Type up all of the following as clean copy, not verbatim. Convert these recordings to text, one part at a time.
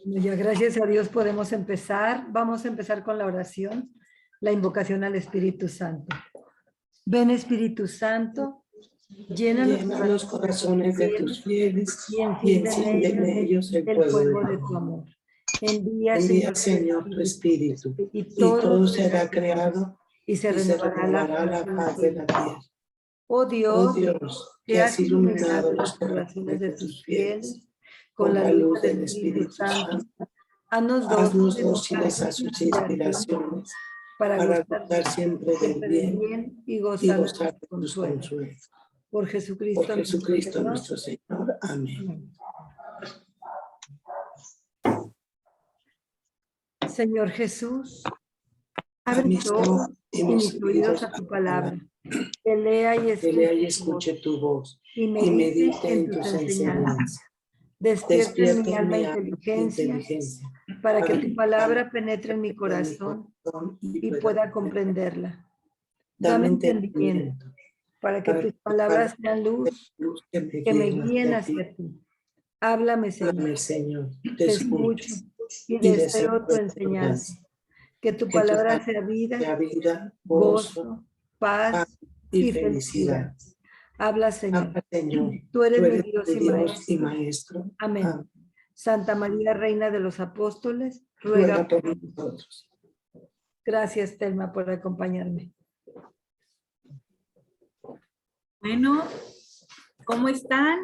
Bueno, ya gracias a Dios podemos empezar. Vamos a empezar con la oración, la invocación al Espíritu Santo. Ven Espíritu Santo, llena los corazones de tus fieles y enciende en ellos el fuego de tu amor. Envía, Señor, tu Espíritu, y todo todo será creado y se renovará la paz de la tierra. Oh Dios, que has iluminado los corazones de tus fieles con la luz del Espíritu Santo, haznos dóciles a sus inspiraciones, para gozar siempre del bien y gozar gozar de tus consuelos. Por Jesucristo, Por Jesucristo nuestro Señor. Amén. Señor Jesús, abre mis ojos y mis oídos a tu palabra. Que lea y escuche tu voz y medite en tus enseñanzas. Despierta en mi alma inteligencia para que tu palabra penetre en mi corazón y pueda comprenderla. Dame entendimiento para que tus palabras sean luz que me guíen hacia ti. Háblame, Señor. Te escucho y deseo tu enseñanza. Que tu palabra sea vida, gozo, paz y felicidad. Habla, Señor. Tú eres mi Dios y Maestro. Amén. Santa María, Reina de los Apóstoles, ruega por nosotros. Gracias, Telma, por acompañarme. Bueno, ¿cómo están?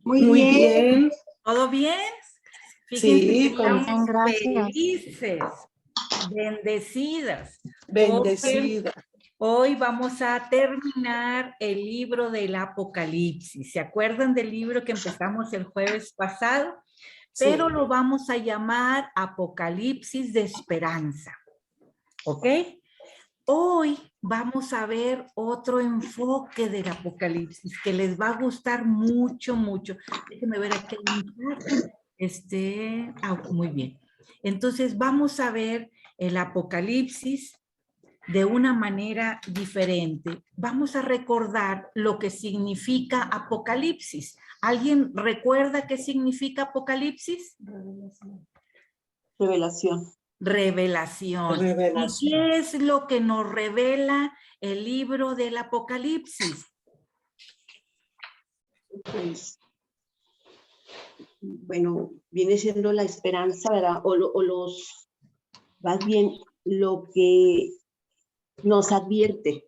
Muy bien. ¿Todo bien? Fíjense que estamos felices, bendecidas. Hoy vamos a terminar el libro del Apocalipsis. ¿Se acuerdan del libro que empezamos el jueves pasado? Pero lo vamos a llamar Apocalipsis de Esperanza. ¿Ok? Hoy vamos a ver otro enfoque del Apocalipsis que les va a gustar mucho, mucho. Déjenme ver aquí. Muy bien. Entonces vamos a ver el Apocalipsis de una manera diferente. Vamos a recordar lo que significa Apocalipsis. ¿Alguien recuerda qué significa Apocalipsis? Revelación. ¿Y qué es lo que nos revela el libro del Apocalipsis? Pues, bueno, viene siendo la esperanza, ¿verdad? Más bien, lo que nos advierte.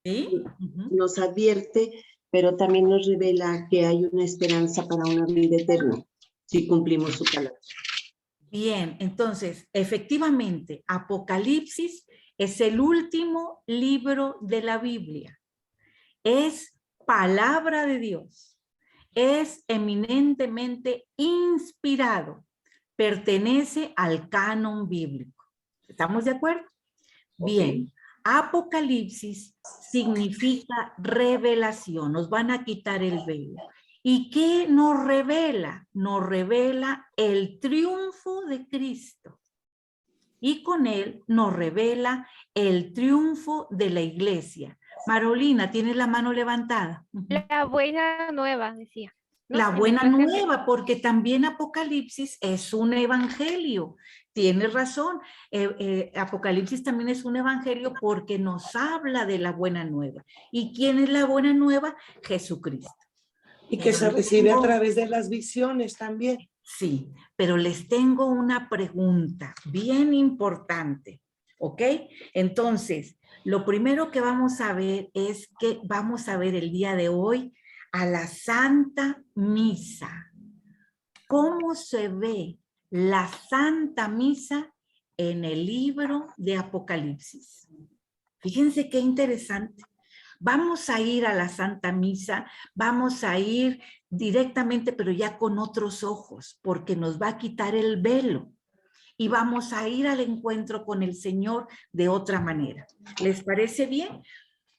¿Sí? Nos advierte, pero también nos revela que hay una esperanza para una vida eterna, si cumplimos su palabra. Bien, entonces, efectivamente, Apocalipsis es el último libro de la Biblia. Es palabra de Dios. Es eminentemente inspirado. Pertenece al canon bíblico. ¿Estamos de acuerdo? Bien. Apocalipsis significa revelación. Nos van a quitar el velo. ¿Y qué nos revela? Nos revela el triunfo de Cristo. Y con él nos revela el triunfo de la iglesia. Marolina, ¿tienes la mano levantada? La buena nueva, decía. No, la buena nueva, porque también Apocalipsis es un evangelio. Tienes razón. Apocalipsis también es un evangelio porque nos habla de la buena nueva. ¿Y quién es la buena nueva? Jesucristo. Y que se recibe a través de las visiones también. Sí, pero les tengo una pregunta bien importante, ¿ok? Entonces, lo primero que vamos a ver es que vamos a ver el día de hoy a la Santa Misa. ¿Cómo se ve la Santa Misa en el libro de Apocalipsis? Fíjense qué interesante. Vamos a ir a la Santa Misa, vamos a ir directamente, pero ya con otros ojos, porque nos va a quitar el velo. Y vamos a ir al encuentro con el Señor de otra manera. ¿Les parece bien?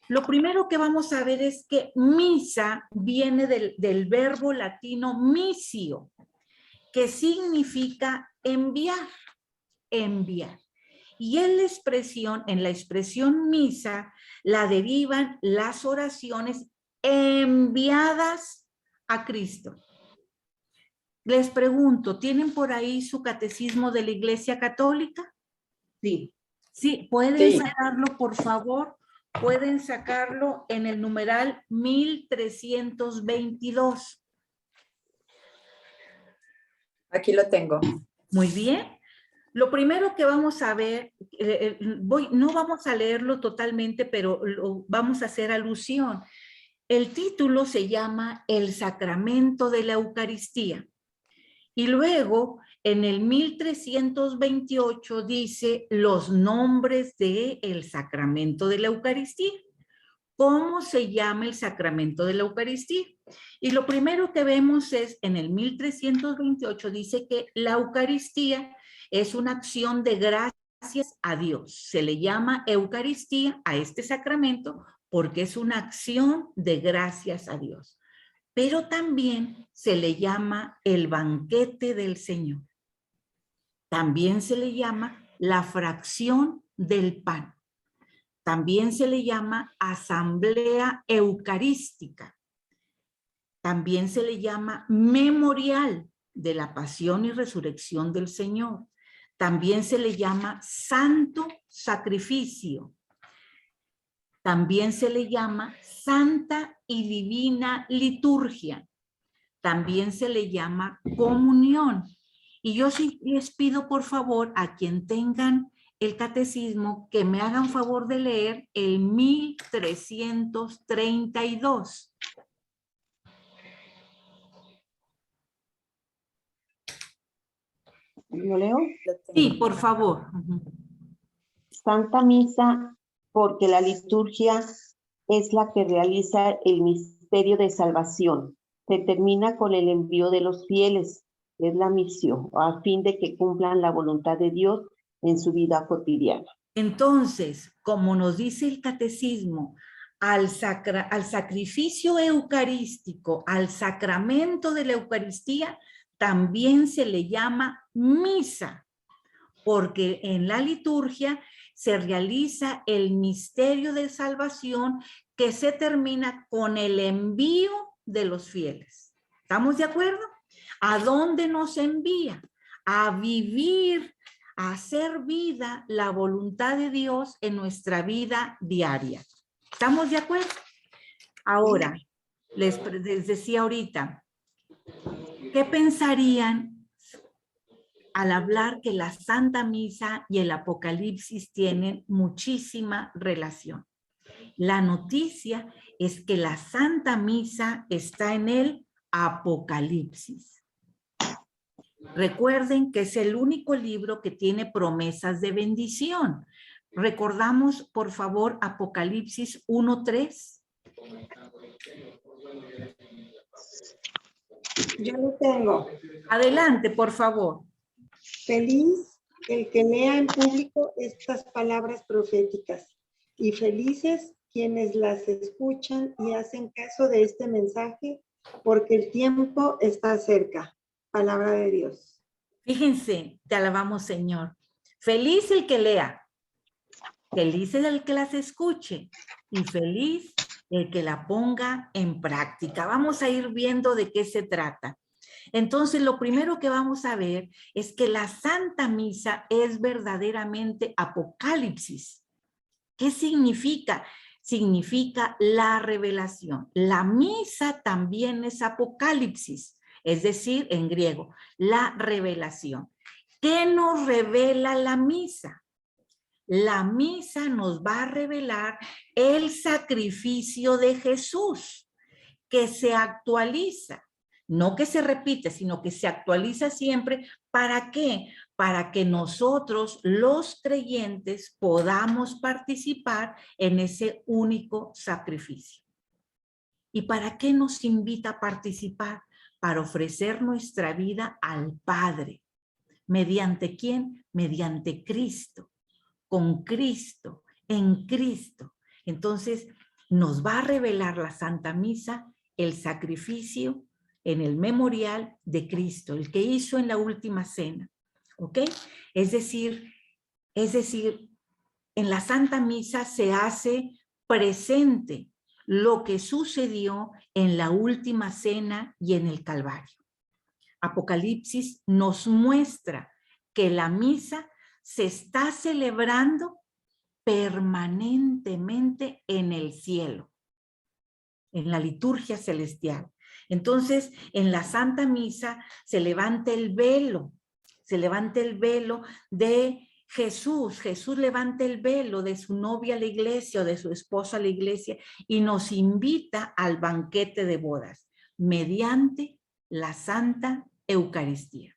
Lo primero que vamos a ver es que misa viene del verbo latino missio, que significa enviar, enviar. Y en la expresión misa, la derivan las oraciones enviadas a Cristo. Les pregunto, ¿tienen por ahí su catecismo de la Iglesia Católica? Sí. Sí, ¿pueden Sí. sacarlo, por favor? Pueden sacarlo en el numeral 1322. Aquí lo tengo. Muy bien. Lo primero que vamos a ver, no vamos a leerlo totalmente, pero vamos a hacer alusión. El título se llama El Sacramento de la Eucaristía. Y luego, en el 1328 dice los nombres del sacramento de la Eucaristía. ¿Cómo se llama el sacramento de la Eucaristía? Y lo primero que vemos es, en el 1328 dice que la Eucaristía es una acción de gracias a Dios. Se le llama Eucaristía a este sacramento porque es una acción de gracias a Dios. Pero también se le llama el banquete del Señor. También se le llama la fracción del pan. También se le llama asamblea eucarística. También se le llama memorial de la pasión y resurrección del Señor. También se le llama santo sacrificio. También se le llama santa y divina liturgia. También se le llama comunión. Y yo sí les pido, por favor, a quien tengan el catecismo, que me hagan favor de leer el 1332. ¿Lo leo? Sí, por favor. Santa Misa, porque la liturgia es la que realiza el misterio de salvación. Se termina con el envío de los fieles, es la misión, a fin de que cumplan la voluntad de Dios en su vida cotidiana. Entonces, como nos dice el catecismo, al sacrificio eucarístico, al sacramento de la Eucaristía, también se le llama misa, porque en la liturgia se realiza el misterio de salvación que se termina con el envío de los fieles. ¿Estamos de acuerdo? ¿A dónde nos envía? A vivir, a hacer vida la voluntad de Dios en nuestra vida diaria. ¿Estamos de acuerdo? Ahora, les decía ahorita, ¿qué pensarían al hablar que la Santa Misa y el Apocalipsis tienen muchísima relación? La noticia es que la Santa Misa está en el Apocalipsis. Recuerden que es el único libro que tiene promesas de bendición. Recordamos, por favor, Apocalipsis 1:3. Yo lo tengo. Adelante, por favor. Feliz el que lea en público estas palabras proféticas y felices quienes las escuchan y hacen caso de este mensaje, porque el tiempo está cerca. Palabra de Dios. Fíjense, te alabamos, Señor. Feliz el que lea, feliz el que las escuche y feliz el que la ponga en práctica. Vamos a ir viendo de qué se trata. Entonces, lo primero que vamos a ver es que la Santa Misa es verdaderamente Apocalipsis. ¿Qué significa? Significa la revelación. La misa también es Apocalipsis, es decir, en griego, la revelación. ¿Qué nos revela la misa? La misa nos va a revelar el sacrificio de Jesús, que se actualiza. No que se repite, sino que se actualiza siempre. ¿Para qué? Para que nosotros, los creyentes, podamos participar en ese único sacrificio. ¿Y para qué nos invita a participar? Para ofrecer nuestra vida al Padre. ¿Mediante quién? Mediante Cristo, con Cristo, en Cristo. Entonces, nos va a revelar la Santa Misa el sacrificio en el memorial de Cristo, el que hizo en la última cena, ¿ok? Es decir, en la Santa Misa se hace presente lo que sucedió en la última cena y en el Calvario. Apocalipsis nos muestra que la misa se está celebrando permanentemente en el cielo, en la liturgia celestial. Entonces, en la Santa Misa se levanta el velo de Jesús. Jesús levanta el velo de su novia a la iglesia o de su esposo a la iglesia y nos invita al banquete de bodas mediante la Santa Eucaristía.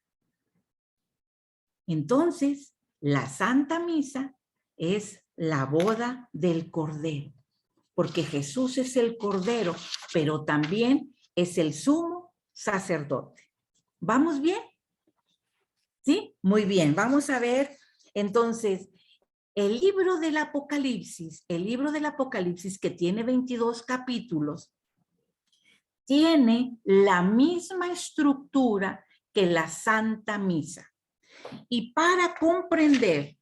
Entonces, la Santa Misa es la boda del Cordero, porque Jesús es el Cordero, pero también es el sumo sacerdote. ¿Vamos bien? ¿Sí? Muy bien. Vamos a ver, entonces, el libro del Apocalipsis que tiene 22 capítulos, tiene la misma estructura que la Santa Misa. Y para comprender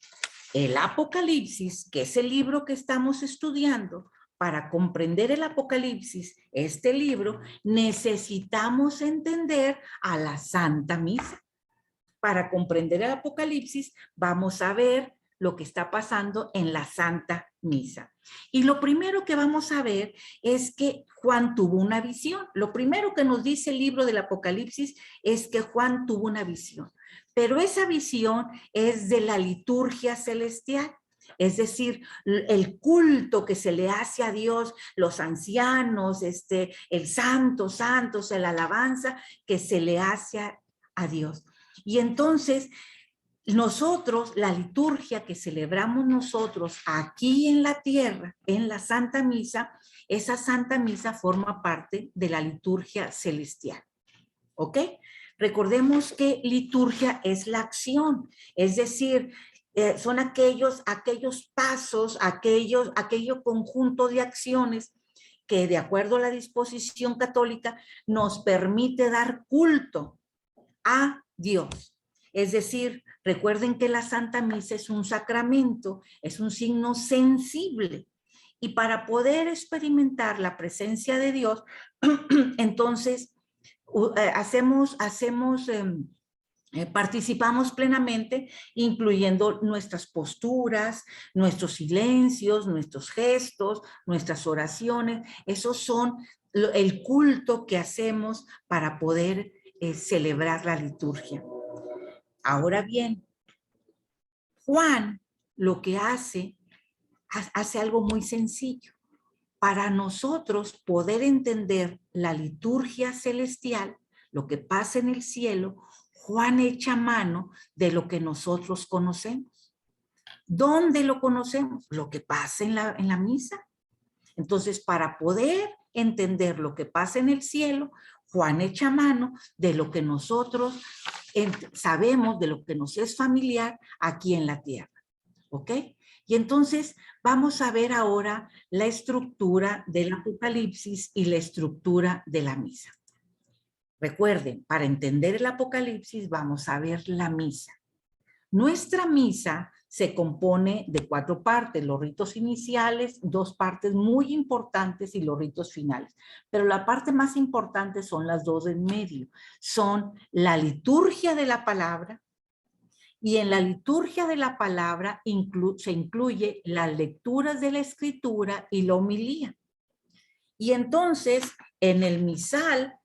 el Apocalipsis, que es el libro que estamos estudiando, para comprender el Apocalipsis, este libro, necesitamos entender a la Santa Misa. Para comprender el Apocalipsis, vamos a ver lo que está pasando en la Santa Misa. Y lo primero que vamos a ver es que Juan tuvo una visión. Lo primero que nos dice el libro del Apocalipsis es que Juan tuvo una visión. Pero esa visión es de la liturgia celestial. Es decir, el culto que se le hace a Dios, los ancianos, el santo, santos, la alabanza que se le hace a Dios. Y entonces, nosotros, la liturgia que celebramos nosotros aquí en la tierra, en la Santa Misa, esa Santa Misa forma parte de la liturgia celestial. ¿Ok? Recordemos que liturgia es la acción, es decir, son aquellos pasos, aquello conjunto de acciones que de acuerdo a la disposición católica nos permite dar culto a Dios. Es decir, recuerden que la Santa Misa es un sacramento, es un signo sensible. Y para poder experimentar la presencia de Dios, entonces participamos plenamente, incluyendo nuestras posturas, nuestros silencios, nuestros gestos, nuestras oraciones. Esos son el culto que hacemos para poder celebrar la liturgia. Ahora bien, Juan lo que hace algo muy sencillo. Para nosotros poder entender la liturgia celestial, lo que pasa en el cielo, Juan echa mano de lo que nosotros conocemos. ¿Dónde lo conocemos? Lo que pasa en la misa. Entonces, para poder entender lo que pasa en el cielo, Juan echa mano de lo que nosotros sabemos, de lo que nos es familiar aquí en la tierra. ¿Ok? Y entonces vamos a ver ahora la estructura del Apocalipsis y la estructura de la misa. Recuerden, para entender el Apocalipsis vamos a ver la misa. Nuestra misa se compone de 4 partes, los ritos iniciales, 2 partes muy importantes y los ritos finales. Pero la parte más importante son las 2 en medio. Son la liturgia de la palabra, y en la liturgia de la palabra se incluye las lecturas de la escritura y la homilía. Y entonces en el misal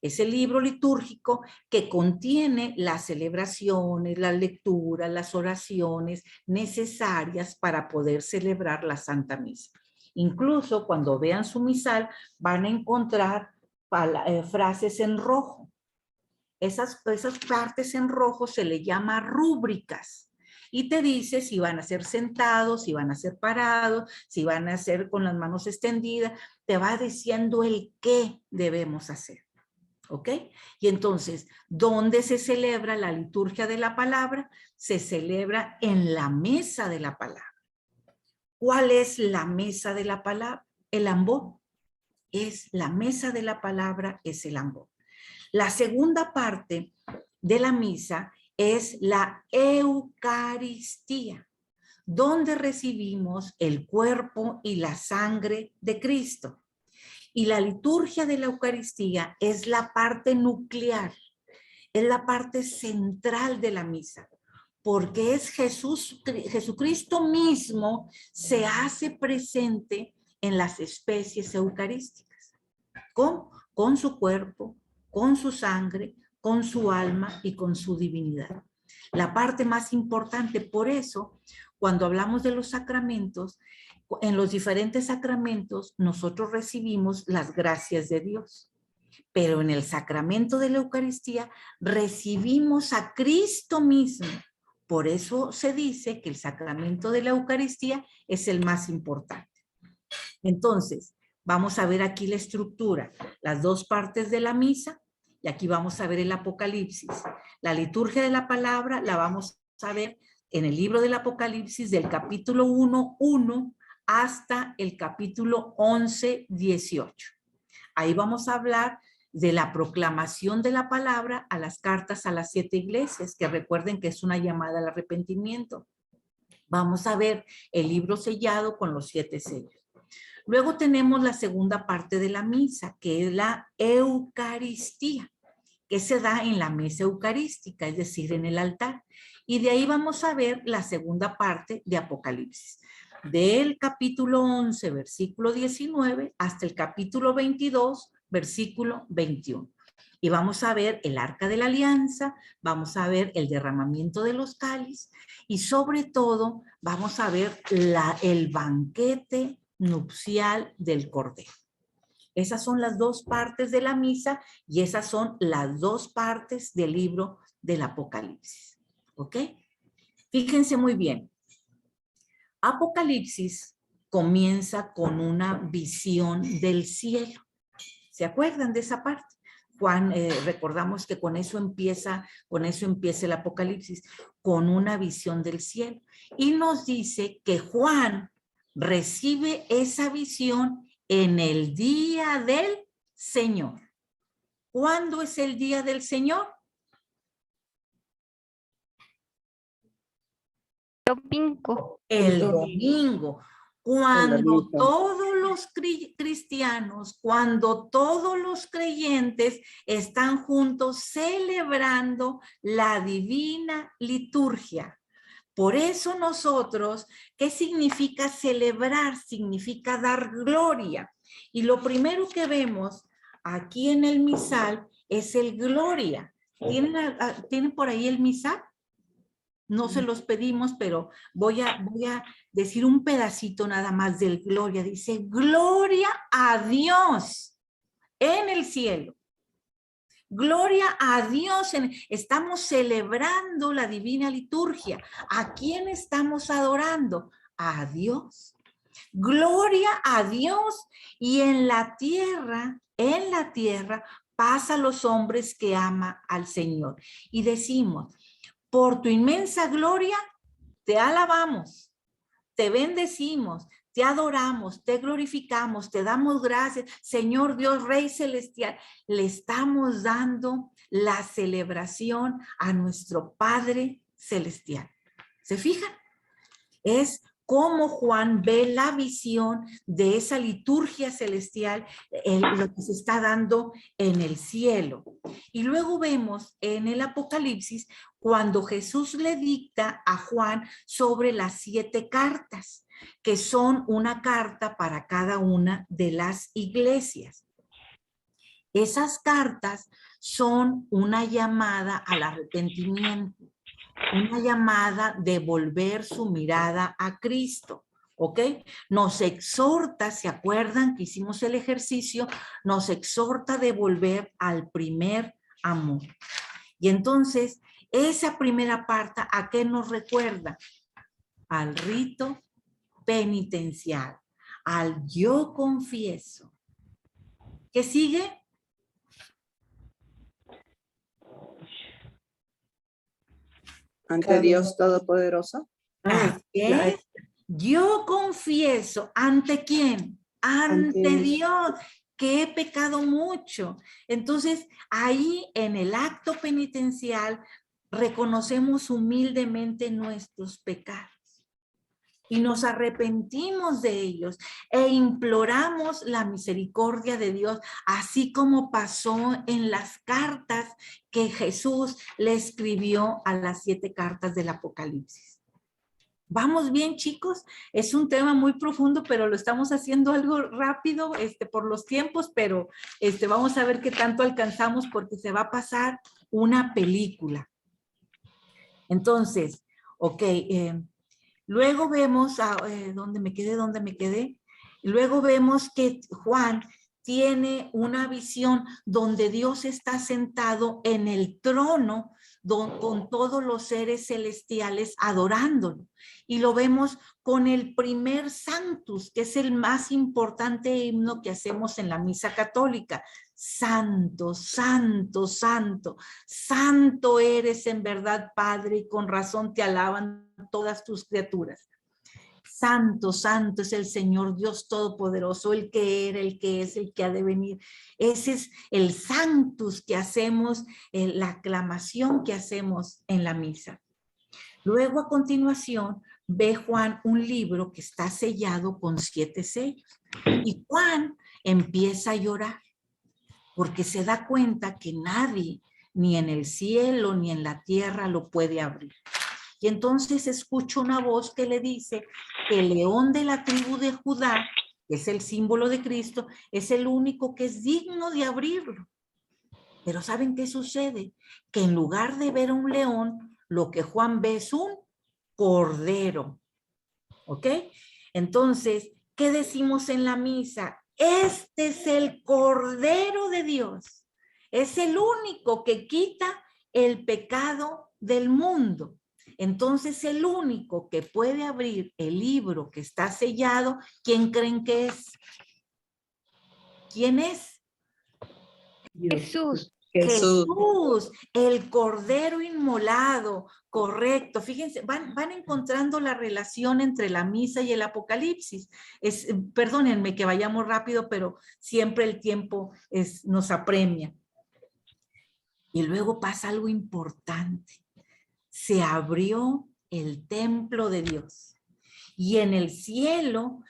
es el libro litúrgico que contiene las celebraciones, las lecturas, las oraciones necesarias para poder celebrar la Santa Misa. Incluso cuando vean su misal van a encontrar frases en rojo. Esas partes en rojo se le llama rúbricas y te dice si van a ser sentados, si van a ser parados, si van a ser con las manos extendidas, te va diciendo el qué debemos hacer. ¿Ok? Y entonces, ¿dónde se celebra la liturgia de la palabra? Se celebra en la mesa de la palabra. ¿Cuál es la mesa de la palabra? El ambón. Es la mesa de la palabra, es el ambón. La segunda parte de la misa es la Eucaristía, donde recibimos el cuerpo y la sangre de Cristo. Y la liturgia de la Eucaristía es la parte nuclear, es la parte central de la misa, porque es Jesucristo mismo se hace presente en las especies eucarísticas, con su cuerpo, con su sangre, con su alma y con su divinidad. La parte más importante, por eso, cuando hablamos de los sacramentos, en los diferentes sacramentos nosotros recibimos las gracias de Dios, pero en el sacramento de la Eucaristía recibimos a Cristo mismo. Por eso se dice que el sacramento de la Eucaristía es el más importante. Entonces, vamos a ver aquí la estructura, las dos partes de la misa, y aquí vamos a ver el Apocalipsis. La liturgia de la palabra la vamos a ver en el libro del Apocalipsis del capítulo 1:1 hasta el capítulo 11:18. Ahí vamos a hablar de la proclamación de la palabra a las cartas a las 7 iglesias, que recuerden que es una llamada al arrepentimiento. Vamos a ver el libro sellado con los 7 sellos. Luego tenemos la segunda parte de la misa, que es la Eucaristía, que se da en la mesa eucarística, es decir, en el altar. Y de ahí vamos a ver la segunda parte de Apocalipsis. Del capítulo 11, versículo 19, hasta el capítulo 22, versículo 21. Y vamos a ver el arca de la alianza, vamos a ver el derramamiento de los cáliz y sobre todo vamos a ver el banquete nupcial del Cordero. Esas son las dos partes de la misa y esas son las dos partes del libro del Apocalipsis. ¿Ok? Fíjense muy bien. Apocalipsis comienza con una visión del cielo. ¿Se acuerdan de esa parte? Juan, recordamos que con eso empieza el Apocalipsis, con una visión del cielo. Y nos dice que Juan recibe esa visión en el día del Señor. ¿Cuándo es el día del Señor? Domingo. El domingo. Cuando todos los cristianos, cuando todos los creyentes están juntos celebrando la divina liturgia. Por eso nosotros, ¿qué significa celebrar? Significa dar gloria. Y lo primero que vemos aquí en el misal es el gloria. ¿Tienen por ahí el misal? No se los pedimos, pero voy a decir un pedacito nada más del gloria. Dice, gloria a Dios en el cielo. Gloria a Dios. Estamos celebrando la divina liturgia. ¿A quién estamos adorando? A Dios. Gloria a Dios. Y en la tierra, pasa a los hombres que ama al Señor. Y decimos, por tu inmensa gloria, te alabamos, te bendecimos, te adoramos, te glorificamos, te damos gracias. Señor Dios, Rey Celestial, le estamos dando la celebración a nuestro Padre Celestial. ¿Se fijan? Es cómo Juan ve la visión de esa liturgia celestial, lo que se está dando en el cielo. Y luego vemos en el Apocalipsis cuando Jesús le dicta a Juan sobre las 7 cartas, que son una carta para cada una de las iglesias. Esas cartas son una llamada al arrepentimiento, una llamada de volver su mirada a Cristo, ¿ok? Nos exhorta, ¿se acuerdan que hicimos el ejercicio? Nos exhorta de volver al primer amor. Y entonces, esa primera parte, ¿a qué nos recuerda? Al rito penitencial, al yo confieso. ¿Qué sigue? Ante Dios Todopoderoso. Yo confieso, ¿ante quién? Ante Dios, que he pecado mucho. Entonces, ahí en el acto penitencial reconocemos humildemente nuestros pecados. y nos arrepentimos de ellos e imploramos la misericordia de Dios, así como pasó en las cartas que Jesús le escribió a las 7 cartas del Apocalipsis. ¿Vamos bien, chicos? Es un tema muy profundo, pero lo estamos haciendo algo rápido por los tiempos, pero vamos a ver qué tanto alcanzamos porque se va a pasar una película. Entonces, ok, luego vemos, ¿dónde me quedé? Luego vemos que Juan tiene una visión donde Dios está sentado en el trono con todos los seres celestiales adorándolo. Y lo vemos con el primer Sanctus, que es el más importante himno que hacemos en la misa católica. Santo, santo, santo, santo eres en verdad, Padre, y con razón te alaban todas tus criaturas. Santo, santo es el Señor Dios Todopoderoso, el que era, el que es, el que ha de venir. Ese es el Sanctus que hacemos, la aclamación que hacemos en la misa. Luego, a continuación, ve Juan un libro que está sellado con 7 sellos. Y Juan empieza a llorar porque se da cuenta que nadie, ni en el cielo, ni en la tierra, lo puede abrir. Y entonces escucha una voz que le dice que el león de la tribu de Judá, que es el símbolo de Cristo, es el único que es digno de abrirlo. Pero ¿saben qué sucede? Que en lugar de ver un león, lo que Juan ve es un cordero. ¿Ok? Entonces, ¿qué decimos en la misa? Este es el Cordero de Dios. Es el único que quita el pecado del mundo. Entonces, el único que puede abrir el libro que está sellado, ¿quién creen que es? ¿Quién es? Jesús. Jesús, el Cordero inmolado, correcto. Fíjense, van encontrando la relación entre la misa y el Apocalipsis. Perdónenme que vayamos rápido, pero siempre el tiempo nos apremia. Y luego pasa algo importante. Se abrió el templo de Dios. Y en el cielo,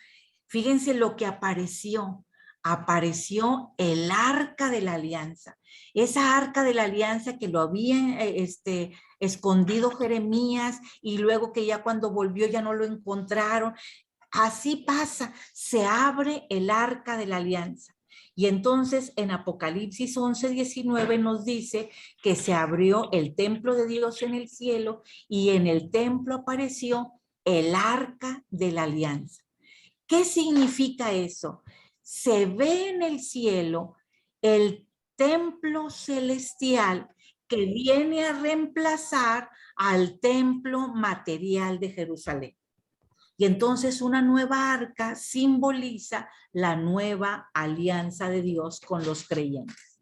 fíjense lo que apareció. Apareció el arca de la alianza. Esa arca de la alianza que lo había escondido Jeremías y luego que ya cuando volvió ya no lo encontraron. Así pasa, se abre el arca de la alianza. Y entonces en Apocalipsis 11:19 nos dice que se abrió el templo de Dios en el cielo y en el templo apareció el arca de la alianza. ¿Qué significa eso? Se ve en el cielo el templo celestial que viene a reemplazar al templo material de Jerusalén. Y entonces una nueva arca simboliza la nueva alianza de Dios con los creyentes.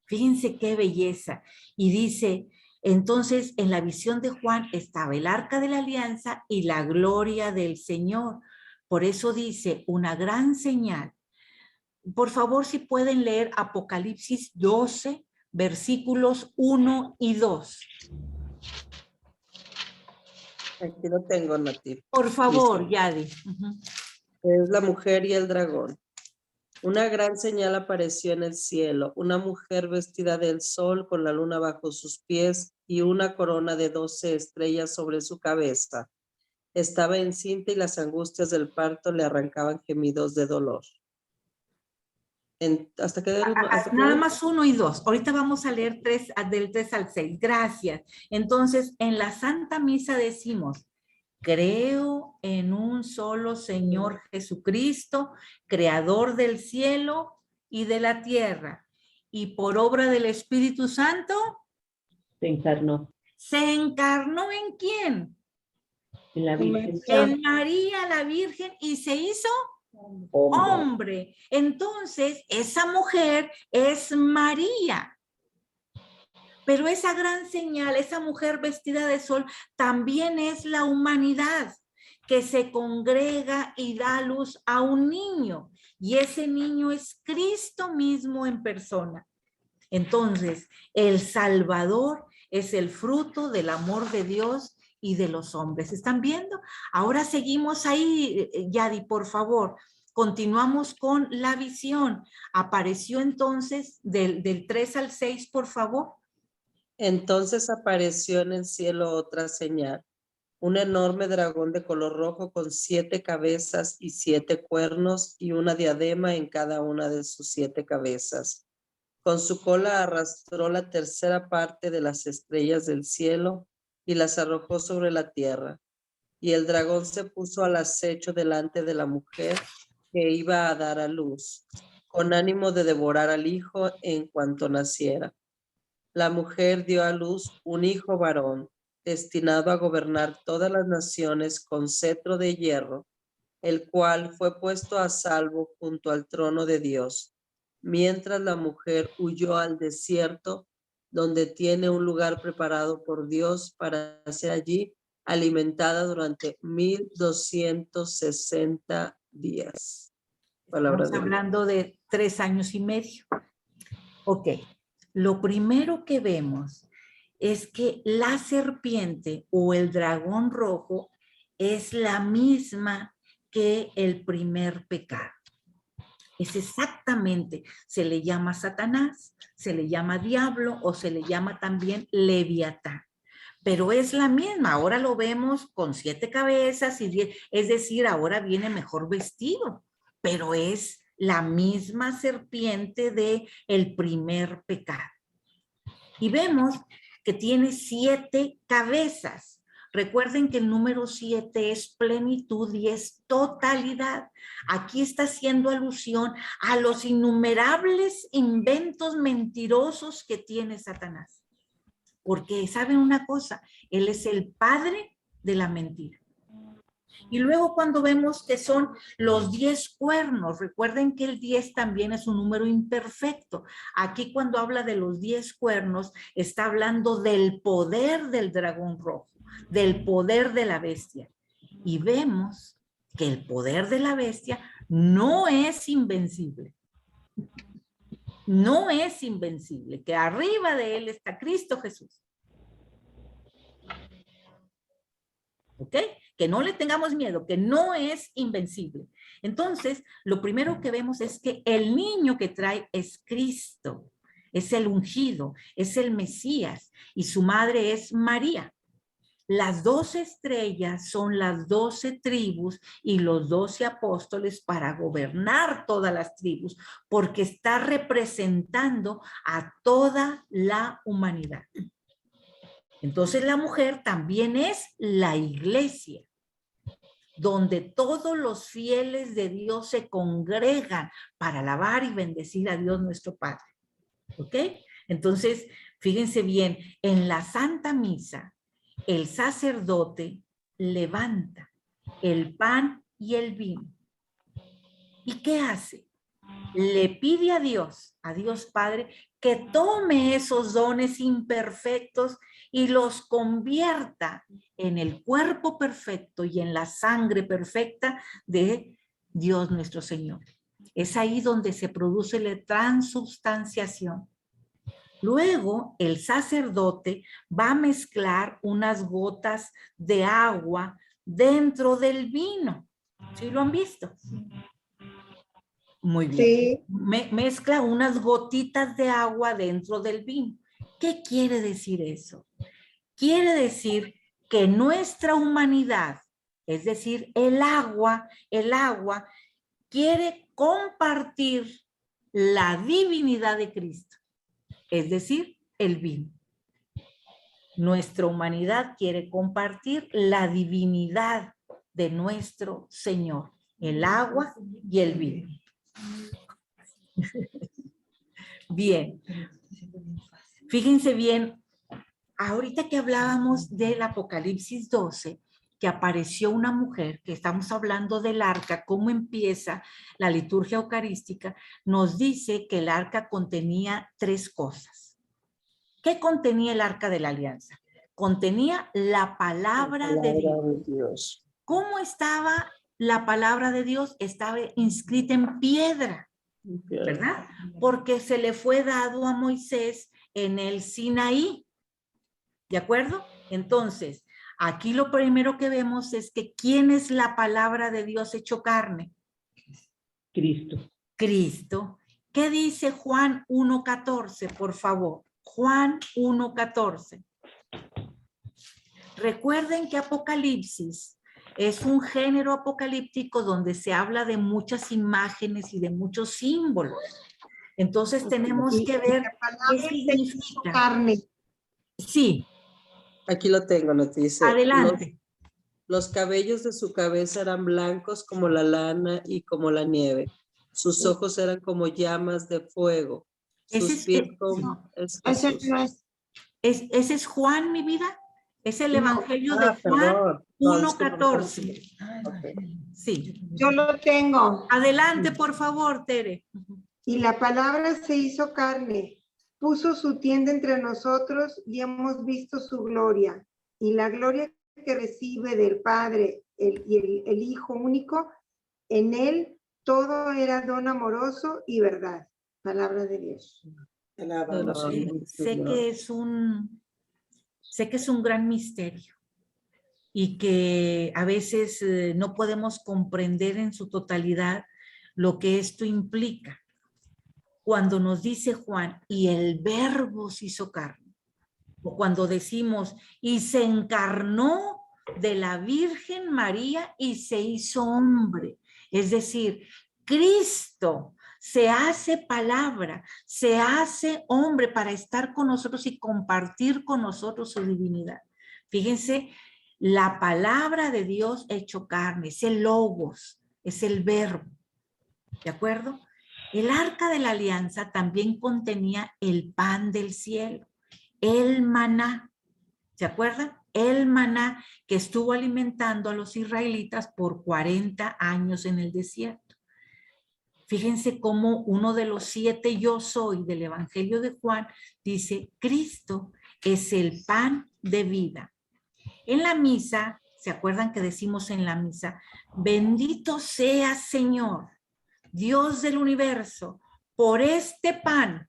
Fíjense qué belleza. Y dice, entonces en la visión de Juan estaba el arca de la alianza y la gloria del Señor. Por eso dice, una gran señal. Por favor, si pueden leer Apocalipsis 12, versículos 1 y 2. Aquí lo tengo, Nati. Por favor, Yadi. Es la mujer y el dragón. Una gran señal apareció en el cielo, una mujer vestida del sol con la luna bajo sus pies y una corona de 12 estrellas sobre su cabeza. Estaba encinta y las angustias del parto le arrancaban gemidos de dolor. ¿Hasta qué? Nada más 1 y 2. Ahorita vamos a leer del 3 al 6. Gracias. Entonces, en la Santa Misa decimos, creo en un solo Señor Jesucristo, creador del cielo y de la tierra, y por obra del Espíritu Santo, Se encarnó. ¿se encarnó en quién? En la Virgen. En María la Virgen, y se hizo hombre. Entonces, esa mujer es María. Pero esa gran señal, esa mujer vestida de sol, también es la humanidad que se congrega y da luz a un niño. Y ese niño es Cristo mismo en persona. Entonces, el Salvador es el fruto del amor de Dios y de los hombres. ¿Están viendo? Ahora seguimos ahí, Yadi, por favor. Continuamos con la visión. Apareció entonces del 3 al 6, por favor. Entonces apareció en el cielo otra señal, un enorme dragón de color rojo con 7 cabezas y 7 cuernos y una diadema en cada una de sus 7 cabezas. Con su cola arrastró la tercera parte de las estrellas del cielo y las arrojó sobre la tierra. Y el dragón se puso al acecho delante de la mujer que iba a dar a luz, con ánimo de devorar al hijo en cuanto naciera. La mujer dio a luz un hijo varón, destinado a gobernar todas las naciones con cetro de hierro, el cual fue puesto a salvo junto al trono de Dios, mientras la mujer huyó al desierto, donde tiene un lugar preparado por Dios para ser allí alimentada durante 1260 días. Estamos hablando de 3 años y medio. Ok, lo primero que vemos es que la serpiente o el dragón rojo es la misma que el primer pecado. Es exactamente, se le llama Satanás, se le llama diablo o se le llama también Leviatán. Pero es la misma, ahora lo vemos con 7 cabezas y 10, es decir, ahora viene mejor vestido, pero es la misma serpiente de el primer pecado. Y vemos que tiene 7 cabezas. Recuerden que el número 7 es plenitud y es totalidad. Aquí está haciendo alusión a los innumerables inventos mentirosos que tiene Satanás. Porque, ¿saben una cosa? Él es el padre de la mentira. Y luego cuando vemos que son los 10 cuernos, recuerden que el 10 también es un número imperfecto. Aquí cuando habla de los 10 cuernos, está hablando del poder del dragón rojo, del poder de la bestia. Y vemos que el poder de la bestia no es invencible. No es invencible, que arriba de él está Cristo Jesús. ¿Ok? Que no le tengamos miedo, que no es invencible. Entonces, lo primero que vemos es que el niño que trae es Cristo, es el ungido, es el Mesías, y su madre es María. Las 12 estrellas son las 12 tribus y los 12 apóstoles para gobernar todas las tribus, porque está representando a toda la humanidad. Entonces la mujer también es la iglesia, donde todos los fieles de Dios se congregan para alabar y bendecir a Dios nuestro Padre. ¿Ok? Entonces, fíjense bien, en la Santa Misa, el sacerdote levanta el pan y el vino. ¿Y qué hace? Le pide a Dios Padre, que tome esos dones imperfectos y los convierta en el cuerpo perfecto y en la sangre perfecta de Dios nuestro Señor. Es ahí donde se produce la transubstanciación. Luego, el sacerdote va a mezclar unas gotas de agua dentro del vino. ¿Sí lo han visto? Muy bien. Sí. Mezcla unas gotitas de agua dentro del vino. ¿Qué quiere decir eso? Quiere decir que nuestra humanidad, es decir, el agua quiere compartir la divinidad de Cristo, es decir, el vino. Nuestra humanidad quiere compartir la divinidad de nuestro Señor, el agua y el vino. Bien, fíjense bien, ahorita que hablábamos del Apocalipsis 12, que apareció una mujer, que estamos hablando del arca, cómo empieza la liturgia eucarística, nos dice que el arca contenía 3 cosas. ¿Qué contenía el arca de la alianza? Contenía la palabra de Dios. ¿Cómo estaba la palabra de Dios? Estaba inscrita en piedra, ¿verdad? Porque se le fue dado a Moisés en el Sinaí. ¿De acuerdo? Entonces, Aquí lo primero que vemos es que ¿quién es la palabra de Dios hecho carne? Cristo. Cristo. ¿Qué dice Juan 1:14, por favor? Juan 1:14. Recuerden que Apocalipsis es un género apocalíptico donde se habla de muchas imágenes y de muchos símbolos. Entonces tenemos que ver qué significa. Carne. Sí, Aquí lo tengo, nos dice. adelante. Los cabellos de su cabeza eran blancos como la lana y como la nieve. Sus ojos eran como llamas de fuego. Sus pies como... Ese no es. Ese es Juan, mi vida. Es el Evangelio de Juan perdón. 1:14. Okay. Sí. Yo lo tengo. Adelante, por favor, Tere. Y la palabra se hizo carne, puso su tienda entre nosotros y hemos visto su gloria. Y la gloria que recibe del Padre el Hijo único, en él todo era don amoroso y verdad. Palabra de Dios. Sé que es un gran misterio y que a veces no podemos comprender en su totalidad lo que esto implica. Cuando nos dice Juan, y el verbo se hizo carne, o cuando decimos, y se encarnó de la Virgen María y se hizo hombre. Es decir, Cristo se hace palabra, se hace hombre para estar con nosotros y compartir con nosotros su divinidad. Fíjense, la palabra de Dios hecho carne, es el logos, es el verbo. ¿De acuerdo? El arca de la alianza también contenía el pan del cielo, el maná. ¿Se acuerdan? El maná que estuvo alimentando a los israelitas por 40 años en el desierto. Fíjense cómo uno de los 7 yo soy del Evangelio de Juan dice, Cristo es el pan de vida. En la misa, ¿se acuerdan que decimos en la misa? Bendito seas, Señor, Dios del universo, por este pan,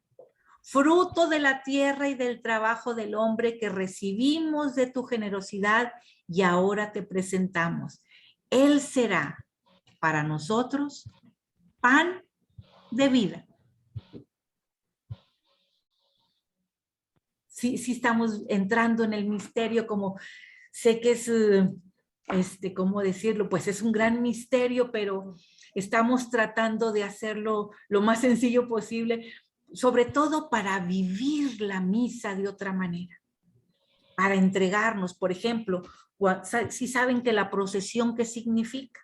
fruto de la tierra y del trabajo del hombre que recibimos de tu generosidad y ahora te presentamos. Él será para nosotros pan de vida. Sí estamos entrando en el misterio, como sé que es, ¿cómo decirlo? Pues es un gran misterio, pero estamos tratando de hacerlo lo más sencillo posible, sobre todo para vivir la misa de otra manera, para entregarnos. Por ejemplo, si saben que la procesión, ¿qué significa?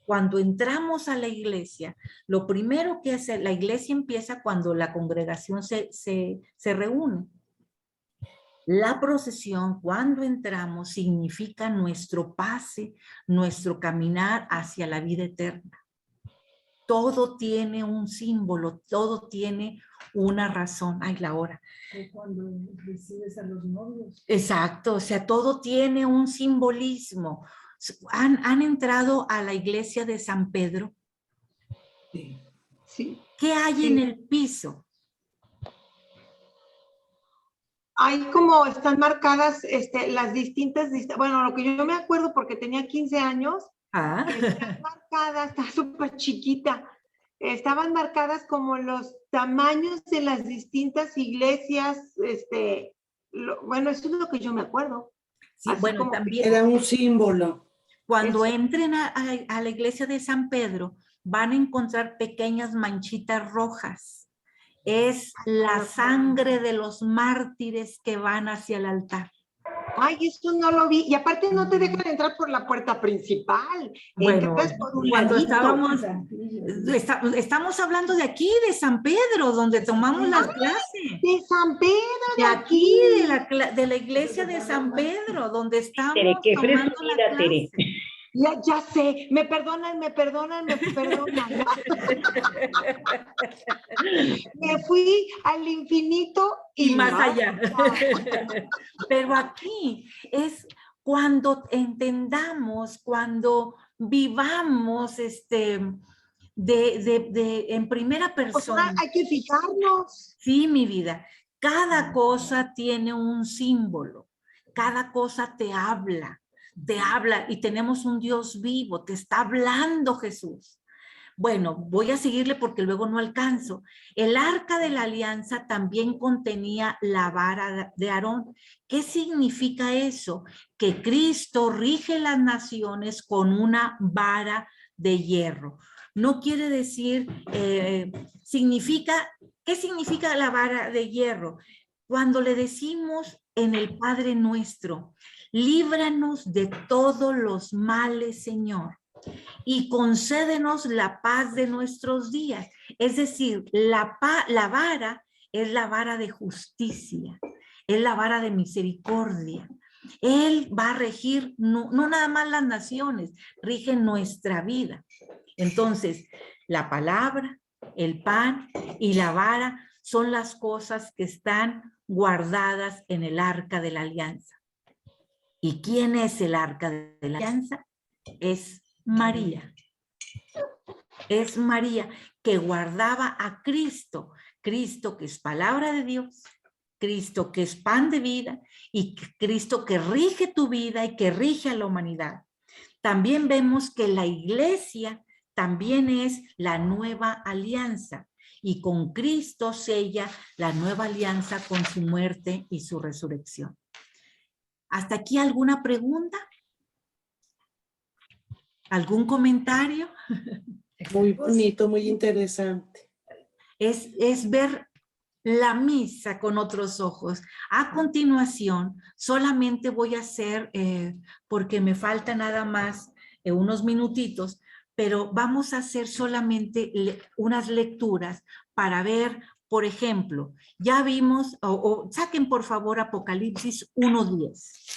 Cuando entramos a la iglesia, lo primero que hace la iglesia empieza cuando la congregación se reúne. La procesión, cuando entramos, significa nuestro pase, nuestro caminar hacia la vida eterna. Todo tiene un símbolo, todo tiene una razón. Ay, la hora. Cuando recibes a los novios. Exacto, o sea, todo tiene un simbolismo. ¿Han entrado a la iglesia de San Pedro? Sí. Sí. ¿Qué hay en el piso? Hay como están marcadas las distintas, bueno, lo que yo me acuerdo porque tenía 15 años, están marcadas, está súper chiquita, estaban marcadas como los tamaños de las distintas iglesias, bueno, eso es lo que yo me acuerdo. Sí, así bueno, como también Era un símbolo. cuando entren a la iglesia de San Pedro, van a encontrar pequeñas manchitas rojas. Es la sangre de los mártires que van hacia el altar. Ay, eso no lo vi. Y aparte no te dejan entrar por la puerta principal. Bueno, entras por un cuando ladito. estamos hablando de aquí, de San Pedro, donde tomamos las clases. De San Pedro, De aquí, de la iglesia de San Pedro, donde estamos tomando la clase. Ya sé, me perdonan. Me fui al infinito y más allá. Pero aquí es cuando entendamos, cuando vivamos en primera persona. Hay que fijarnos. Sí, mi vida. Cada cosa tiene un símbolo. cada cosa te habla y tenemos un Dios vivo, te está hablando Jesús. Bueno, voy a seguirle porque luego no alcanzo. El arca de la alianza también contenía la vara de Aarón. ¿Qué significa eso? Que Cristo rige las naciones con una vara de hierro. No quiere decir, ¿qué significa la vara de hierro? Cuando le decimos en el Padre Nuestro, líbranos de todos los males, Señor, y concédenos la paz de nuestros días. Es decir, la vara es la vara de justicia, es la vara de misericordia. Él va a regir no nada más las naciones, rige nuestra vida. Entonces, la palabra, el pan y la vara son las cosas que están guardadas en el arca de la alianza. ¿Y quién es el arca de la alianza? Es María. Es María que guardaba a Cristo. Cristo que es palabra de Dios, Cristo que es pan de vida y Cristo que rige tu vida y que rige a la humanidad. También vemos que la iglesia también es la nueva alianza y con Cristo sella la nueva alianza con su muerte y su resurrección. ¿Hasta aquí alguna pregunta? ¿Algún comentario? Muy bonito, muy interesante. Es ver la misa con otros ojos. A continuación, solamente voy a hacer, porque me falta nada más unos minutitos, pero vamos a hacer solamente unas lecturas para ver, por ejemplo, ya vimos, o saquen por favor Apocalipsis 1:10.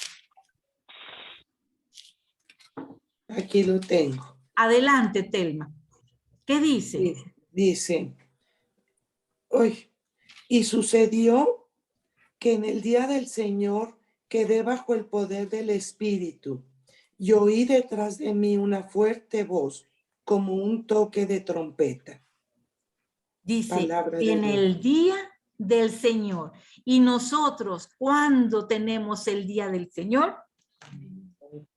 Aquí lo tengo. Adelante, Telma. ¿Qué dice? Dice, y sucedió que en el día del Señor quedé bajo el poder del Espíritu y oí detrás de mí una fuerte voz como un toque de trompeta. Dice, en el día del Señor. ¿Y nosotros cuándo tenemos el día del Señor?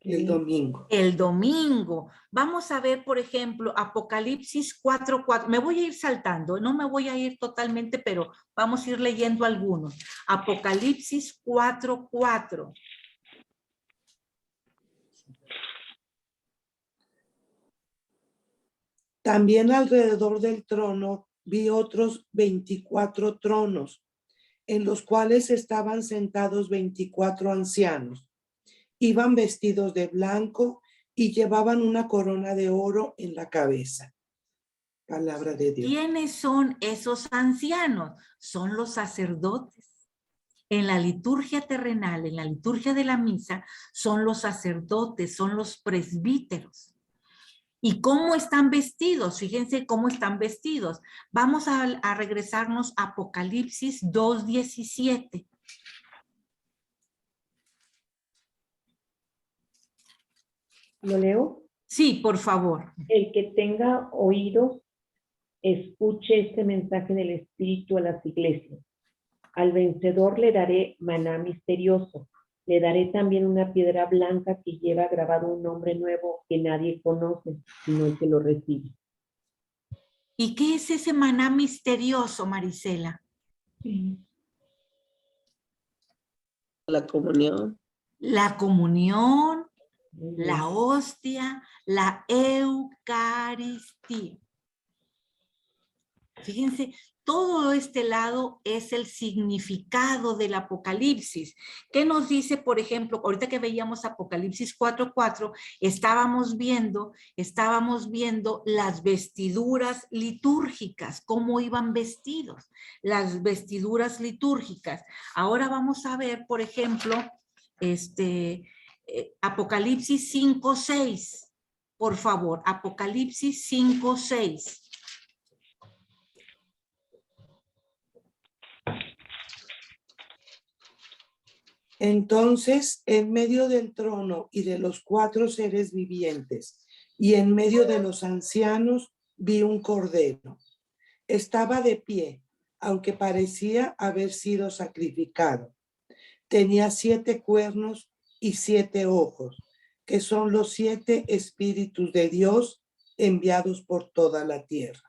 El domingo. El domingo. Vamos a ver, por ejemplo, Apocalipsis 4:4. Me voy a ir saltando, no me voy a ir totalmente, pero vamos a ir leyendo algunos. Apocalipsis 4:4. También alrededor del trono vi otros 24 tronos, en los cuales estaban sentados 24 ancianos. Iban vestidos de blanco y llevaban una corona de oro en la cabeza. Palabra de Dios. ¿Quiénes son esos ancianos? Son los sacerdotes. En la liturgia terrenal, en la liturgia de la misa, son los sacerdotes, son los presbíteros. ¿Y cómo están vestidos? Fíjense cómo están vestidos. Vamos a regresarnos a Apocalipsis 2:17. ¿Lo leo? Sí, por favor. El que tenga oídos, escuche este mensaje del Espíritu a las iglesias. Al vencedor le daré maná misterioso. Le daré también una piedra blanca que lleva grabado un nombre nuevo que nadie conoce, sino el que lo recibe. ¿Y qué es ese maná misterioso, Marisela? La comunión. La comunión, la hostia, la Eucaristía. Fíjense, todo este lado es el significado del Apocalipsis. ¿Qué nos dice, por ejemplo, ahorita que veíamos Apocalipsis 4:4, estábamos viendo las vestiduras litúrgicas, cómo iban vestidos, las vestiduras litúrgicas. Ahora vamos a ver, por ejemplo, Apocalipsis 5:6, por favor, Apocalipsis 5:6. Entonces, en medio del trono y de los 4 seres vivientes y en medio de los ancianos vi un cordero. Estaba de pie, aunque parecía haber sido sacrificado. Tenía 7 cuernos y 7 ojos, que son los 7 espíritus de Dios enviados por toda la tierra.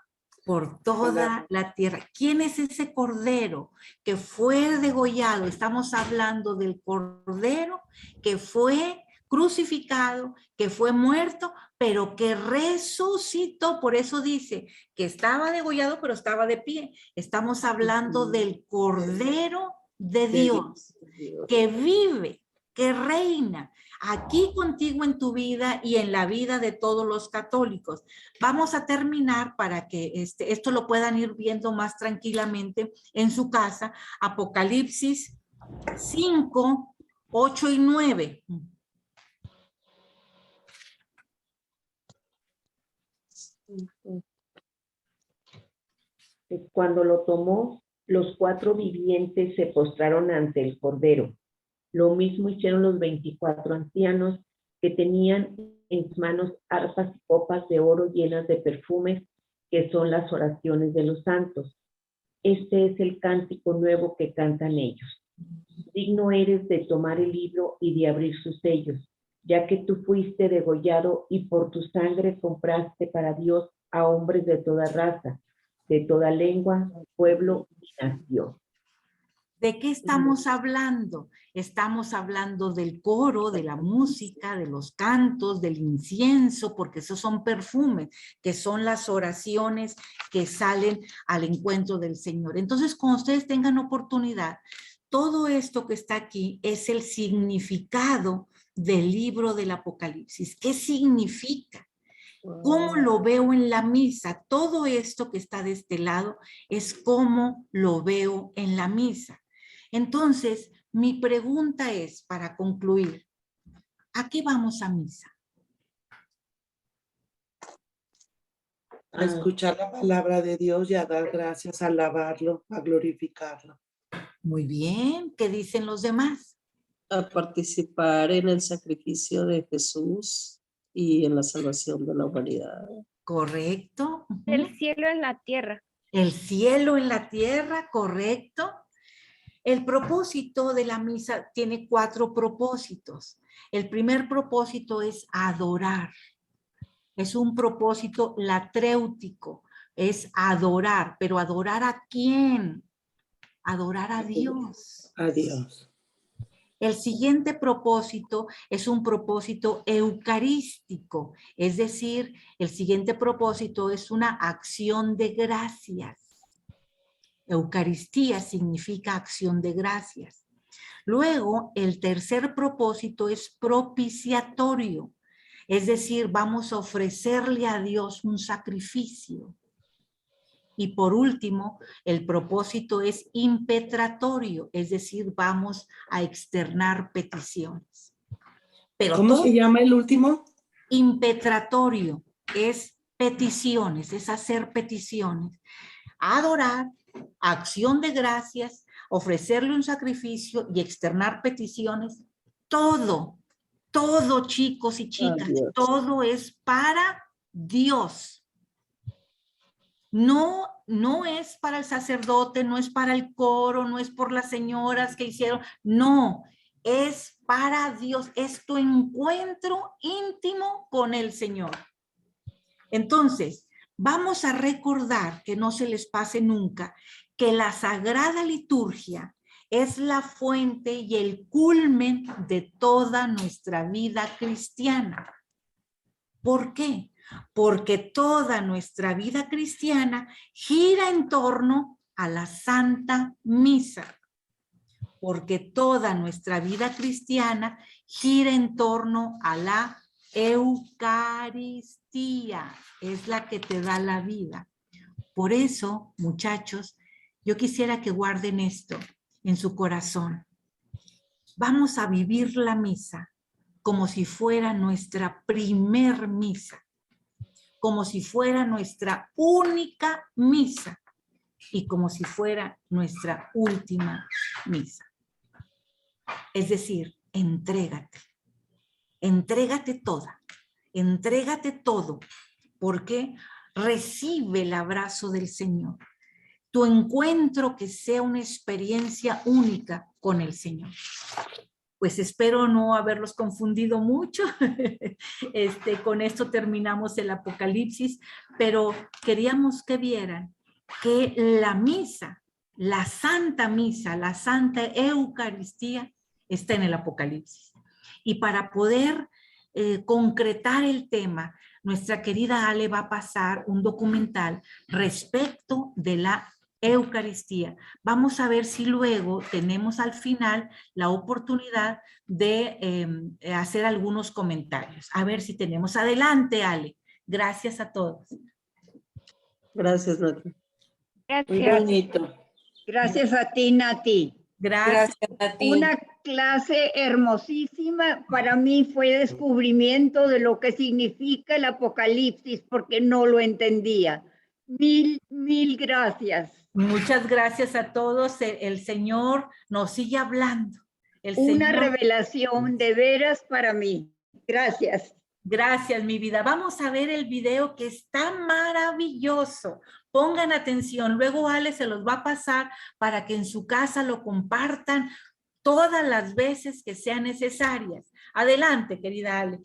Por toda la tierra. ¿Quién es ese cordero que fue degollado? Estamos hablando del cordero que fue crucificado, que fue muerto, pero que resucitó. Por eso dice que estaba degollado, pero estaba de pie. Estamos hablando del cordero de Dios, que vive, que reina aquí contigo en tu vida y en la vida de todos los católicos. Vamos a terminar para que esto lo puedan ir viendo más tranquilamente en su casa. Apocalipsis 5, 8 y 9. Cuando lo tomó, los 4 vivientes se postraron ante el Cordero. Lo mismo hicieron los 24 ancianos que tenían en sus manos arpas y copas de oro llenas de perfumes, que son las oraciones de los santos. Este es el cántico nuevo que cantan ellos. Digno eres de tomar el libro y de abrir sus sellos, ya que tú fuiste degollado y por tu sangre compraste para Dios a hombres de toda raza, de toda lengua, pueblo y nación. ¿De qué estamos hablando? Estamos hablando del coro, de la música, de los cantos, del incienso, porque esos son perfumes, que son las oraciones que salen al encuentro del Señor. Entonces, cuando ustedes tengan oportunidad, todo esto que está aquí es el significado del libro del Apocalipsis. ¿Qué significa? ¿Cómo lo veo en la misa? Todo esto que está de este lado es cómo lo veo en la misa. Entonces, mi pregunta es, para concluir, ¿a qué vamos a misa? A escuchar la palabra de Dios y a dar gracias, a alabarlo, a glorificarlo. Muy bien, ¿qué dicen los demás? A participar en el sacrificio de Jesús y en la salvación de la humanidad. Correcto. El cielo en la tierra. El cielo en la tierra, correcto. El propósito de la misa tiene 4 propósitos. El primer propósito es adorar. Es un propósito latréutico, es adorar, pero ¿adorar a quién? Adorar a Dios. A Dios. El siguiente propósito es un propósito eucarístico, es decir, el siguiente propósito es una acción de gracias. Eucaristía significa acción de gracias. Luego, el tercer propósito es propiciatorio, es decir, vamos a ofrecerle a Dios un sacrificio. Y por último, el propósito es impetratorio, es decir, vamos a externar peticiones. Pero ¿cómo se llama el último? Impetratorio es peticiones, es hacer peticiones. Adorar, acción de gracias, ofrecerle un sacrificio y externar peticiones. Todo, chicos y chicas, todo es para Dios. No es para el sacerdote, no es para el coro, no es por las señoras que hicieron, no, es para Dios, es tu encuentro íntimo con el Señor. Entonces, vamos a recordar, que no se les pase nunca, que la Sagrada Liturgia es la fuente y el culmen de toda nuestra vida cristiana. ¿Por qué? Porque toda nuestra vida cristiana gira en torno a la Santa Misa. Porque toda nuestra vida cristiana gira en torno a la Eucaristía. Es la que te da la vida. Por eso, muchachos, yo quisiera que guarden esto en su corazón. Vamos a vivir la misa como si fuera nuestra primer misa, como si fuera nuestra única misa y como si fuera nuestra última misa. Es decir, entrégate toda, entrégate todo, porque recibe el abrazo del Señor. tu encuentro que sea una experiencia única con el Señor. Pues espero no haberlos confundido mucho. Con esto terminamos el Apocalipsis, pero queríamos que vieran que la misa, la Santa Misa, la Santa Eucaristía está en el Apocalipsis. Y para poder concretar el tema, nuestra querida Ale va a pasar un documental respecto de la Eucaristía. Vamos a ver si luego tenemos al final la oportunidad de hacer algunos comentarios. A ver si tenemos. Adelante, Ale. Gracias a todos. Gracias, Nati. Gracias. Muy bonito. Gracias a ti, Nati. Gracias. Gracias a ti. Una clase hermosísima. Para mí fue descubrimiento de lo que significa el Apocalipsis, porque no lo entendía. Mil gracias. Muchas gracias a todos. El Señor nos sigue hablando. Una revelación de veras para mí. Gracias. Gracias, mi vida. Vamos a ver el video que está maravilloso. Pongan atención. Luego Ale se los va a pasar para que en su casa lo compartan todas las veces que sean necesarias. Adelante, querida Ale.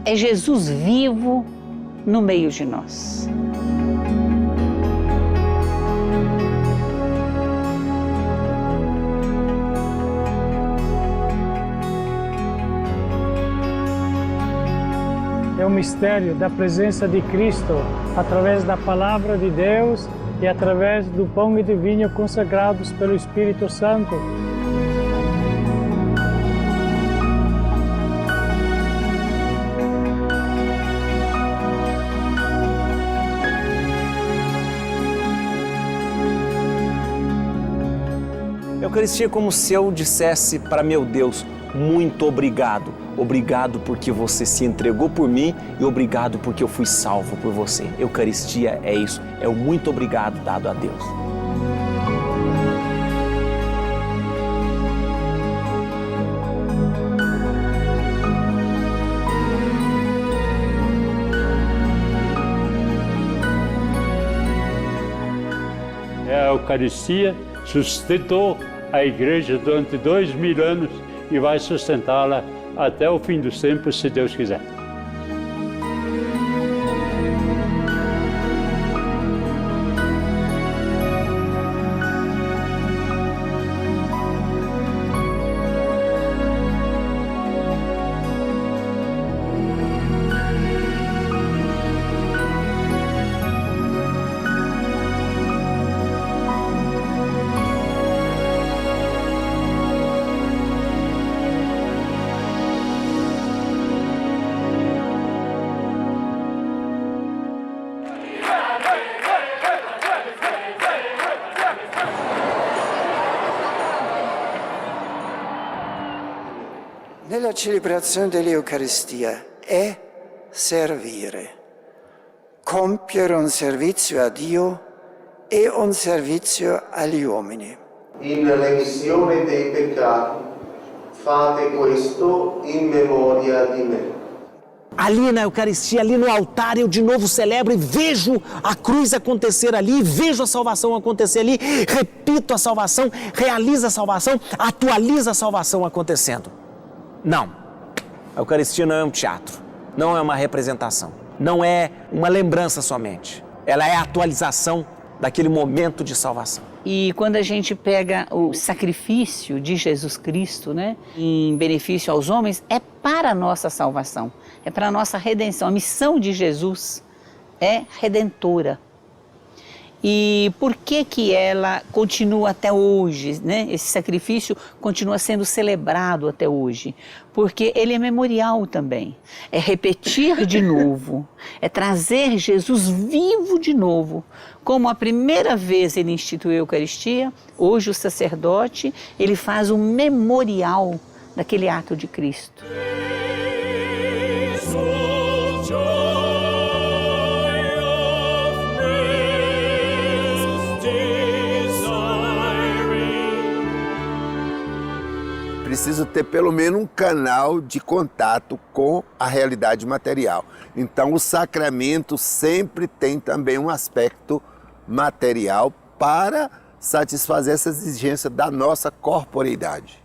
É Jesus vivo no meio de nós. É o mistério da presença de Cristo através da palavra de Deus e através do pão e do vinho consagrados pelo Espírito Santo. Eucaristia é como se eu dissesse para meu Deus, muito obrigado. Obrigado porque você se entregou por mim e obrigado porque eu fui salvo por você. Eucaristia é isso, é o muito obrigado dado a Deus. A Eucaristia sustentou a Igreja durante 2000 anos e vai sustentá-la até o fim dos tempos, se Deus quiser. Nella celebrazione dell'Eucaristia è servire, compiere un servizio a Dio e un servizio agli uomini. In remissione dei peccati, fate questo in memoria di me. Ali na Eucaristia, ali no altar, eu de novo celebro e vejo a cruz acontecer ali, vejo a salvação acontecer ali, repito a salvação, realizo a salvação, atualizo a salvação acontecendo. Não, a Eucaristia não é um teatro, não é uma representação, não é uma lembrança somente. Ela é a atualização daquele momento de salvação. E quando a gente pega o sacrifício de Jesus Cristo, né, em benefício aos homens, é para a nossa salvação, é para a nossa redenção. A missão de Jesus é redentora. E por que que ela continua até hoje, né? Esse sacrifício continua sendo celebrado até hoje? Porque ele é memorial também. É repetir de novo, é trazer Jesus vivo de novo. Como a primeira vez ele instituiu a Eucaristia, hoje o sacerdote, ele faz um memorial daquele ato de Cristo. Preciso ter pelo menos um canal de contato com a realidade material. Então o sacramento sempre tem também um aspecto material para satisfazer essa exigência da nossa corporeidade.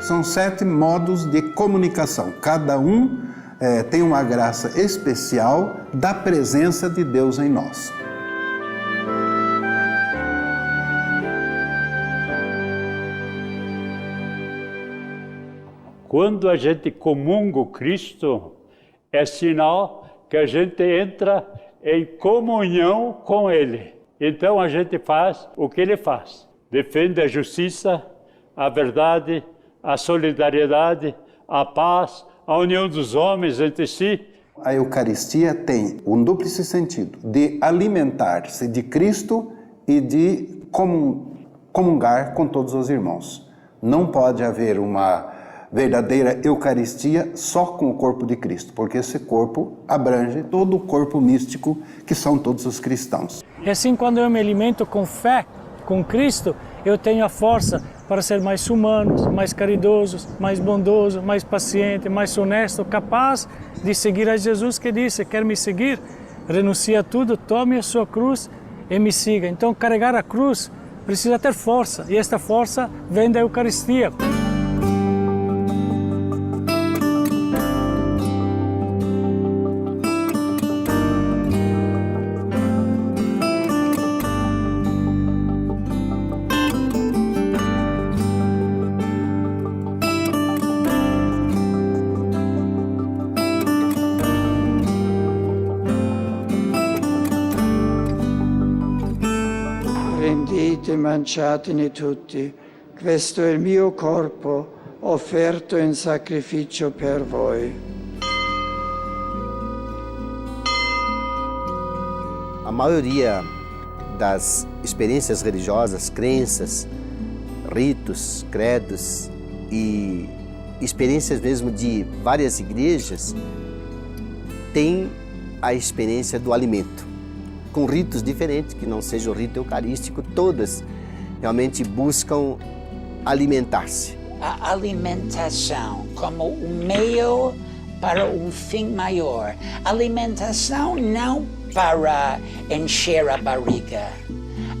São 7 modos de comunicação. Cada um tem uma graça especial da presença de Deus em nós. Quando a gente comunga o Cristo, é sinal que a gente entra em comunhão com Ele. Então a gente faz o que Ele faz. Defende a justiça, a verdade, a solidariedade, a paz, a união dos homens entre si. A Eucaristia tem um duplo sentido, de alimentar-se de Cristo e de comungar com todos os irmãos. Não pode haver uma verdadeira Eucaristia só com o corpo de Cristo, porque esse corpo abrange todo o corpo místico que são todos os cristãos. E assim, quando eu me alimento com fé, com Cristo, eu tenho a força para ser mais humano, mais caridoso, mais bondoso, mais paciente, mais honesto, capaz de seguir a Jesus que disse: quer me seguir? Renuncie a tudo, tome a sua cruz e me siga. Então, carregar a cruz precisa ter força, e esta força vem da Eucaristia. Prendete, mangiatene tutti, questo è il mio corpo offerto in sacrificio per voi. A maioria das experiências religiosas, crenças, ritos, credos e experiências mesmo de várias igrejas tem a experiência do alimento, com ritos diferentes, que não seja o rito eucarístico, todas realmente buscam alimentar-se. A alimentação como um meio para um fim maior. Alimentação não para encher a barriga.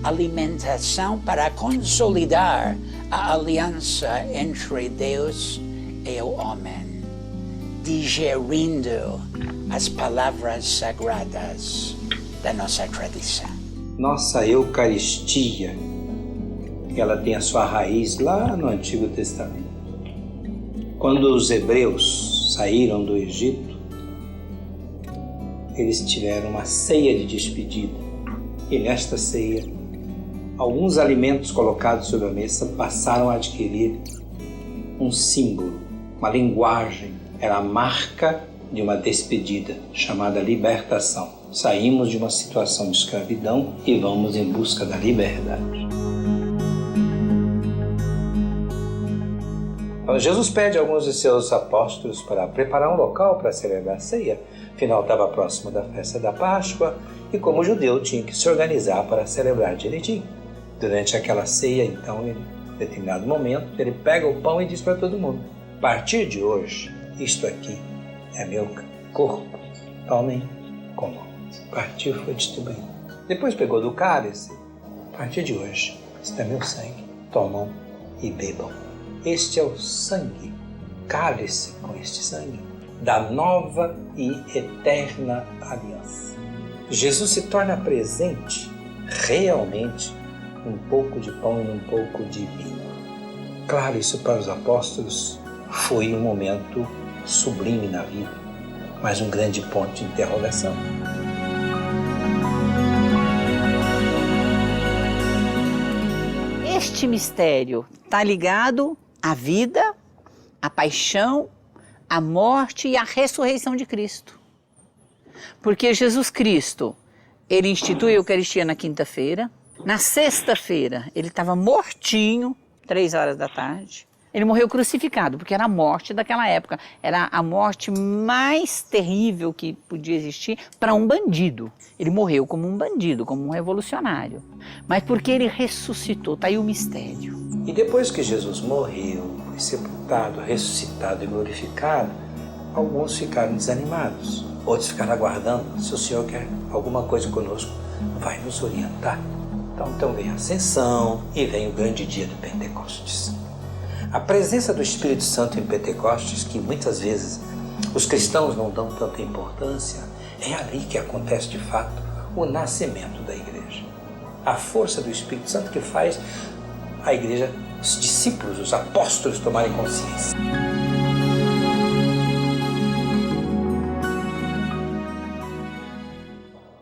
Alimentação para consolidar a aliança entre Deus e o homem, digerindo as palavras sagradas da nossa tradição. Nossa Eucaristia, ela tem a sua raiz lá no Antigo Testamento. Quando os hebreus saíram do Egito, eles tiveram uma ceia de despedida. E nesta ceia, alguns alimentos colocados sobre a mesa passaram a adquirir um símbolo, uma linguagem. Era a marca de uma despedida, chamada libertação. Saímos de uma situação de escravidão e vamos em busca da liberdade. Então, Jesus pede a alguns de seus apóstolos para preparar um local para celebrar a ceia. Afinal, estava próximo da festa da Páscoa e, como judeu, tinha que se organizar para celebrar direitinho. Durante aquela ceia, então, em determinado momento, ele pega o pão e diz para todo mundo: a partir de hoje, isto aqui é meu corpo, tomem, comam. Partiu e foi distribuído. Depois pegou do cálice: a partir de hoje, isto é meu sangue, tomam e bebam. Este é o sangue, cálice com este sangue, da nova e eterna aliança. Jesus se torna presente realmente um pouco de pão e um pouco de vinho. Claro, isso para os apóstolos foi um momento sublime na vida. mas um grande ponto de interrogação. Este mistério está ligado à vida, à paixão, à morte e à ressurreição de Cristo. Porque Jesus Cristo, ele institui a Eucaristia na quinta-feira, na sexta-feira ele estava mortinho, 15h. Ele morreu crucificado, porque era a morte daquela época. Era a morte mais terrível que podia existir para um bandido. Ele morreu como um bandido, como um revolucionário. Mas porque ele ressuscitou, está aí o mistério. E depois que Jesus morreu, foi sepultado, ressuscitado e glorificado, alguns ficaram desanimados. Outros ficaram aguardando. Se o Senhor quer alguma coisa conosco, vai nos orientar. Então vem a Ascensão e vem o grande dia do Pentecostes. A presença do Espírito Santo em Pentecostes, que muitas vezes os cristãos não dão tanta importância, é ali que acontece de fato o nascimento da igreja. A força do Espírito Santo que faz a igreja, os discípulos, os apóstolos tomarem consciência.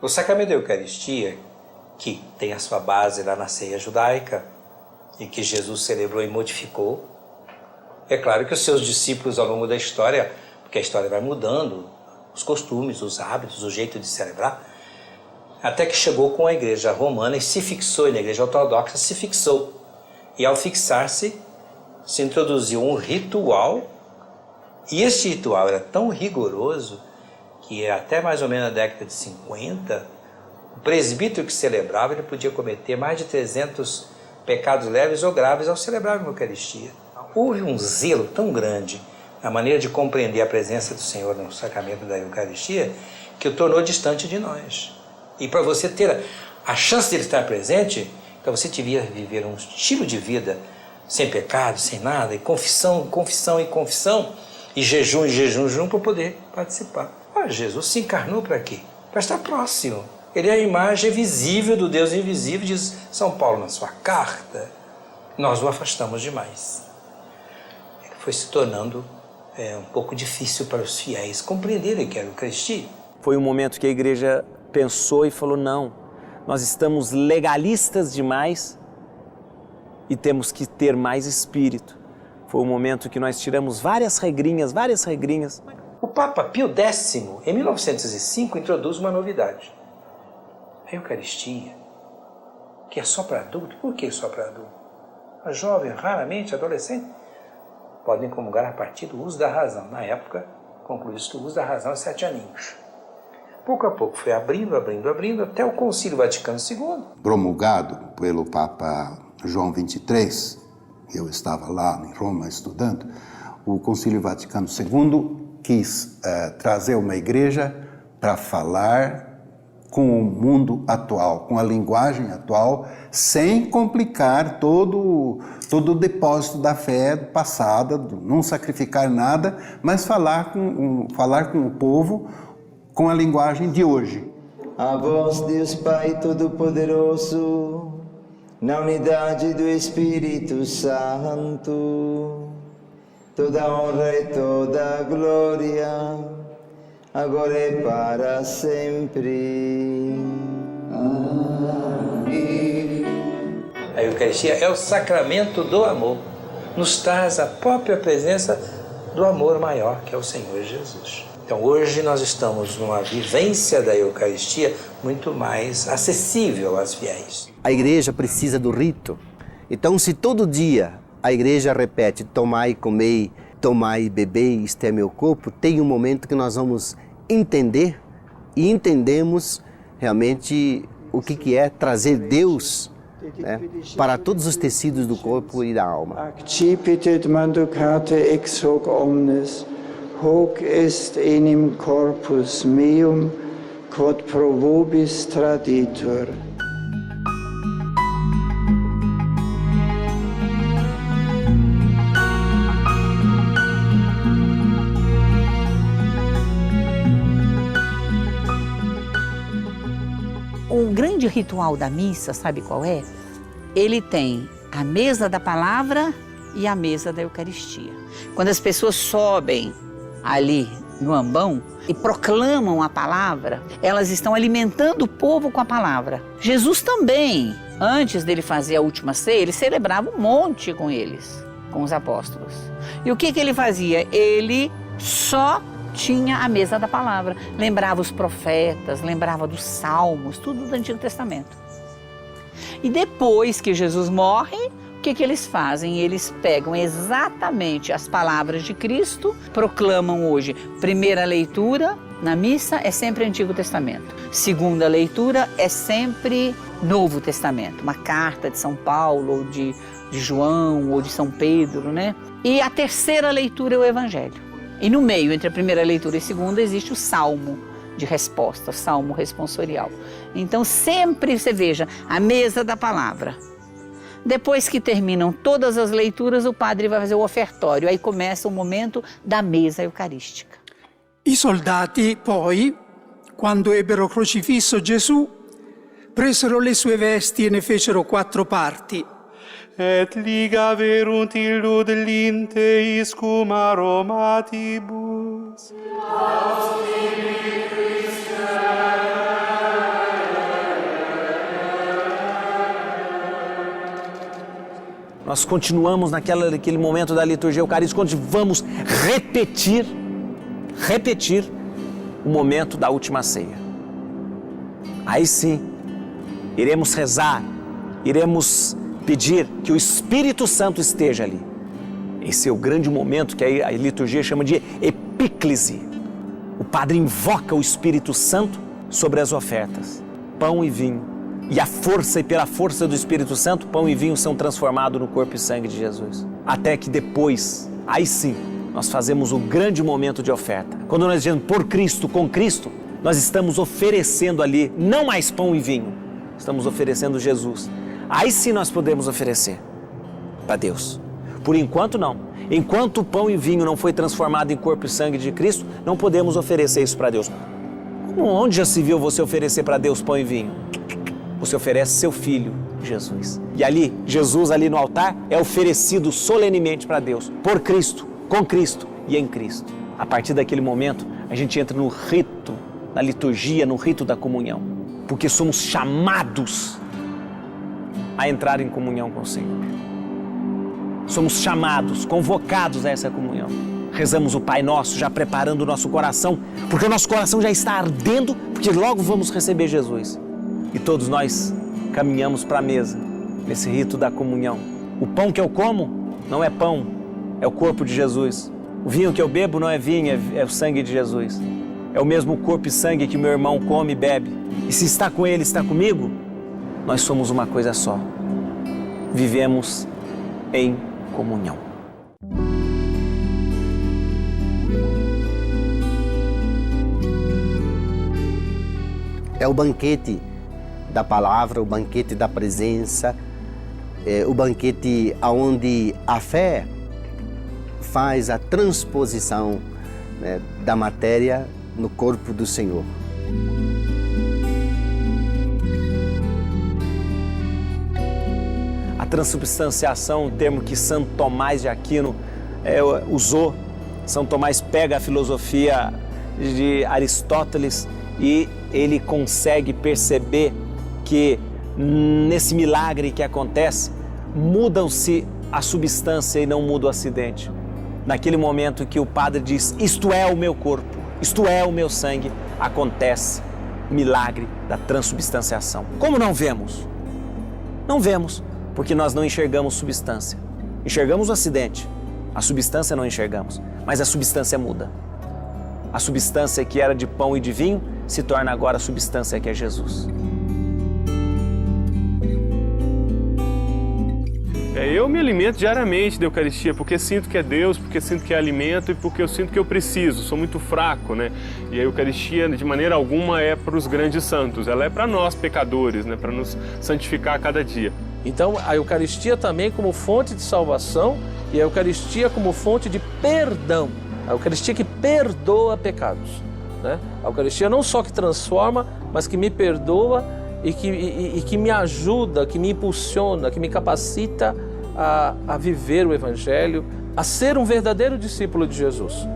O sacramento da Eucaristia, que tem a sua base lá na ceia judaica e que Jesus celebrou e modificou, é claro que os seus discípulos ao longo da história, porque a história vai mudando, os costumes, os hábitos, o jeito de celebrar, até que chegou com a igreja romana e se fixou, e na igreja ortodoxa se fixou. E ao fixar-se, se introduziu um ritual, e esse ritual era tão rigoroso que até mais ou menos na década de 50, o presbítero que celebrava, ele podia cometer mais de 300 pecados leves ou graves ao celebrar uma Eucaristia. Houve um zelo tão grande na maneira de compreender a presença do Senhor no sacramento da Eucaristia que o tornou distante de nós. E para você ter a chance de ele estar presente, então você devia viver um estilo de vida sem pecado, sem nada, e confissão, confissão e confissão, e jejum, jejum, para poder participar. Jesus se encarnou para quê? Para estar próximo. Ele é a imagem visível do Deus invisível, diz São Paulo na sua carta. Nós o afastamos demais. Ele foi se tornando um pouco difícil para os fiéis compreenderem que era o Eucaristia. Foi um momento que a igreja pensou e falou, não, nós estamos legalistas demais e temos que ter mais espírito. Foi um momento que nós tiramos várias regrinhas. O Papa Pio X, em 1905, introduz uma novidade. A Eucaristia, que é só para adulto. Por que só para adulto? A jovem, raramente, adolescente, podem comungar a partir do uso da razão. Na época, concluiu-se que o uso da razão é 7 aninhos. Pouco a pouco foi abrindo, até o Concílio Vaticano II. Promulgado pelo Papa João XXIII, eu estava lá em Roma estudando, o Concílio Vaticano II quis trazer uma igreja para falar com o mundo atual, com a linguagem atual, sem complicar todo o depósito da fé passada, não sacrificar nada, mas falar com o povo com a linguagem de hoje. A vós, Deus Pai Todo-Poderoso, na unidade do Espírito Santo, toda honra e toda glória, agora e para sempre. Amém. A Eucaristia é o sacramento do amor. Nos traz a própria presença do amor maior, que é o Senhor Jesus. Então hoje nós estamos numa vivência da Eucaristia muito mais acessível às fiéis. A igreja precisa do rito. Então se todo dia a igreja repete, tomai e comei, tomai e bebei, isto é meu corpo, tem um momento que nós vamos entender e entendemos realmente o que é trazer Deus, né, para todos os tecidos do corpo e da alma. Accipitet manducate ex hoc omnes, hoc est enim corpus meum, quod pro vobis traditur. O grande ritual da missa, sabe qual é? Ele tem a mesa da palavra e a mesa da Eucaristia. Quando as pessoas sobem ali no ambão e proclamam a palavra, elas estão alimentando o povo com a palavra. Jesus também, antes dele fazer a última ceia, ele celebrava um monte com eles, com os apóstolos. E o que ele fazia? Ele só tinha a mesa da palavra. Lembrava os profetas, lembrava dos salmos, tudo do Antigo Testamento. E depois que Jesus morre, o que eles fazem? Eles pegam exatamente as palavras de Cristo, proclamam hoje. Primeira leitura na missa é sempre Antigo Testamento. Segunda leitura é sempre Novo Testamento. Uma carta de São Paulo, ou de João, ou de São Pedro, né? E a terceira leitura é o Evangelho. E no meio, entre a primeira leitura e a segunda, existe o Salmo de resposta, o Salmo responsorial. Então sempre você veja a mesa da palavra. Depois que terminam todas as leituras, o padre vai fazer o ofertório. Aí começa o momento da mesa eucarística. I soldati poi, quando ebbero crocifisso Gesù, presero le sue vesti e ne fecero 4 parti. Et liga verunt illud linteis cum aromatibus. Nós continuamos naquele momento da liturgia eucarística, onde vamos repetir o momento da última ceia. Aí sim, iremos rezar, iremos pedir que o Espírito Santo esteja ali. Esse é o grande momento que a liturgia chama de epíclise. O padre invoca o Espírito Santo sobre as ofertas, pão e vinho. E pela força do Espírito Santo, pão e vinho são transformados no corpo e sangue de Jesus. Até que depois, aí sim, nós fazemos o grande momento de oferta. Quando nós dizemos por Cristo, com Cristo, nós estamos oferecendo ali, não mais pão e vinho, estamos oferecendo Jesus. Aí sim nós podemos oferecer para Deus. Por enquanto não. Enquanto o pão e vinho não foi transformado em corpo e sangue de Cristo, não podemos oferecer isso para Deus. Onde já se viu você oferecer para Deus pão e vinho? Você oferece seu Filho, Jesus. E ali, Jesus ali no altar é oferecido solenemente para Deus, por Cristo, com Cristo e em Cristo. A partir daquele momento, a gente entra no rito, na liturgia, no rito da comunhão, porque somos chamados a entrar em comunhão com o Senhor. Somos chamados, convocados a essa comunhão. Rezamos o Pai Nosso, já preparando o nosso coração, porque o nosso coração já está ardendo, porque logo vamos receber Jesus. E todos nós caminhamos para a mesa, nesse rito da comunhão. O pão que eu como não é pão, é o corpo de Jesus. O vinho que eu bebo não é vinho, é o sangue de Jesus. É o mesmo corpo e sangue que meu irmão come e bebe. E se está com ele, está comigo, nós somos uma coisa só. Vivemos em comunhão. É o banquete da palavra, o banquete da presença, o banquete onde a fé faz a transposição, né, da matéria no corpo do Senhor. A transubstanciação, um termo que Santo Tomás de Aquino usou. São Tomás pega a filosofia de Aristóteles e ele consegue perceber que nesse milagre que acontece, mudam-se a substância e não muda o acidente. Naquele momento que o padre diz, isto é o meu corpo, isto é o meu sangue, acontece o milagre da transubstanciação. Como não vemos? Não vemos, porque nós não enxergamos substância. Enxergamos o acidente, a substância não enxergamos, mas a substância muda. A substância que era de pão e de vinho se torna agora a substância que é Jesus. Eu me alimento diariamente da Eucaristia, porque sinto que é Deus, porque sinto que é alimento e porque eu sinto que eu preciso, sou muito fraco, né? E a Eucaristia, de maneira alguma, é para os grandes santos, ela é para nós, pecadores, né? Para nos santificar a cada dia. Então, a Eucaristia também como fonte de salvação e a Eucaristia como fonte de perdão. A Eucaristia que perdoa pecados, né? A Eucaristia não só que transforma, mas que me perdoa e que me ajuda, que me impulsiona, que me capacita a viver o Evangelho, a ser um verdadeiro discípulo de Jesus.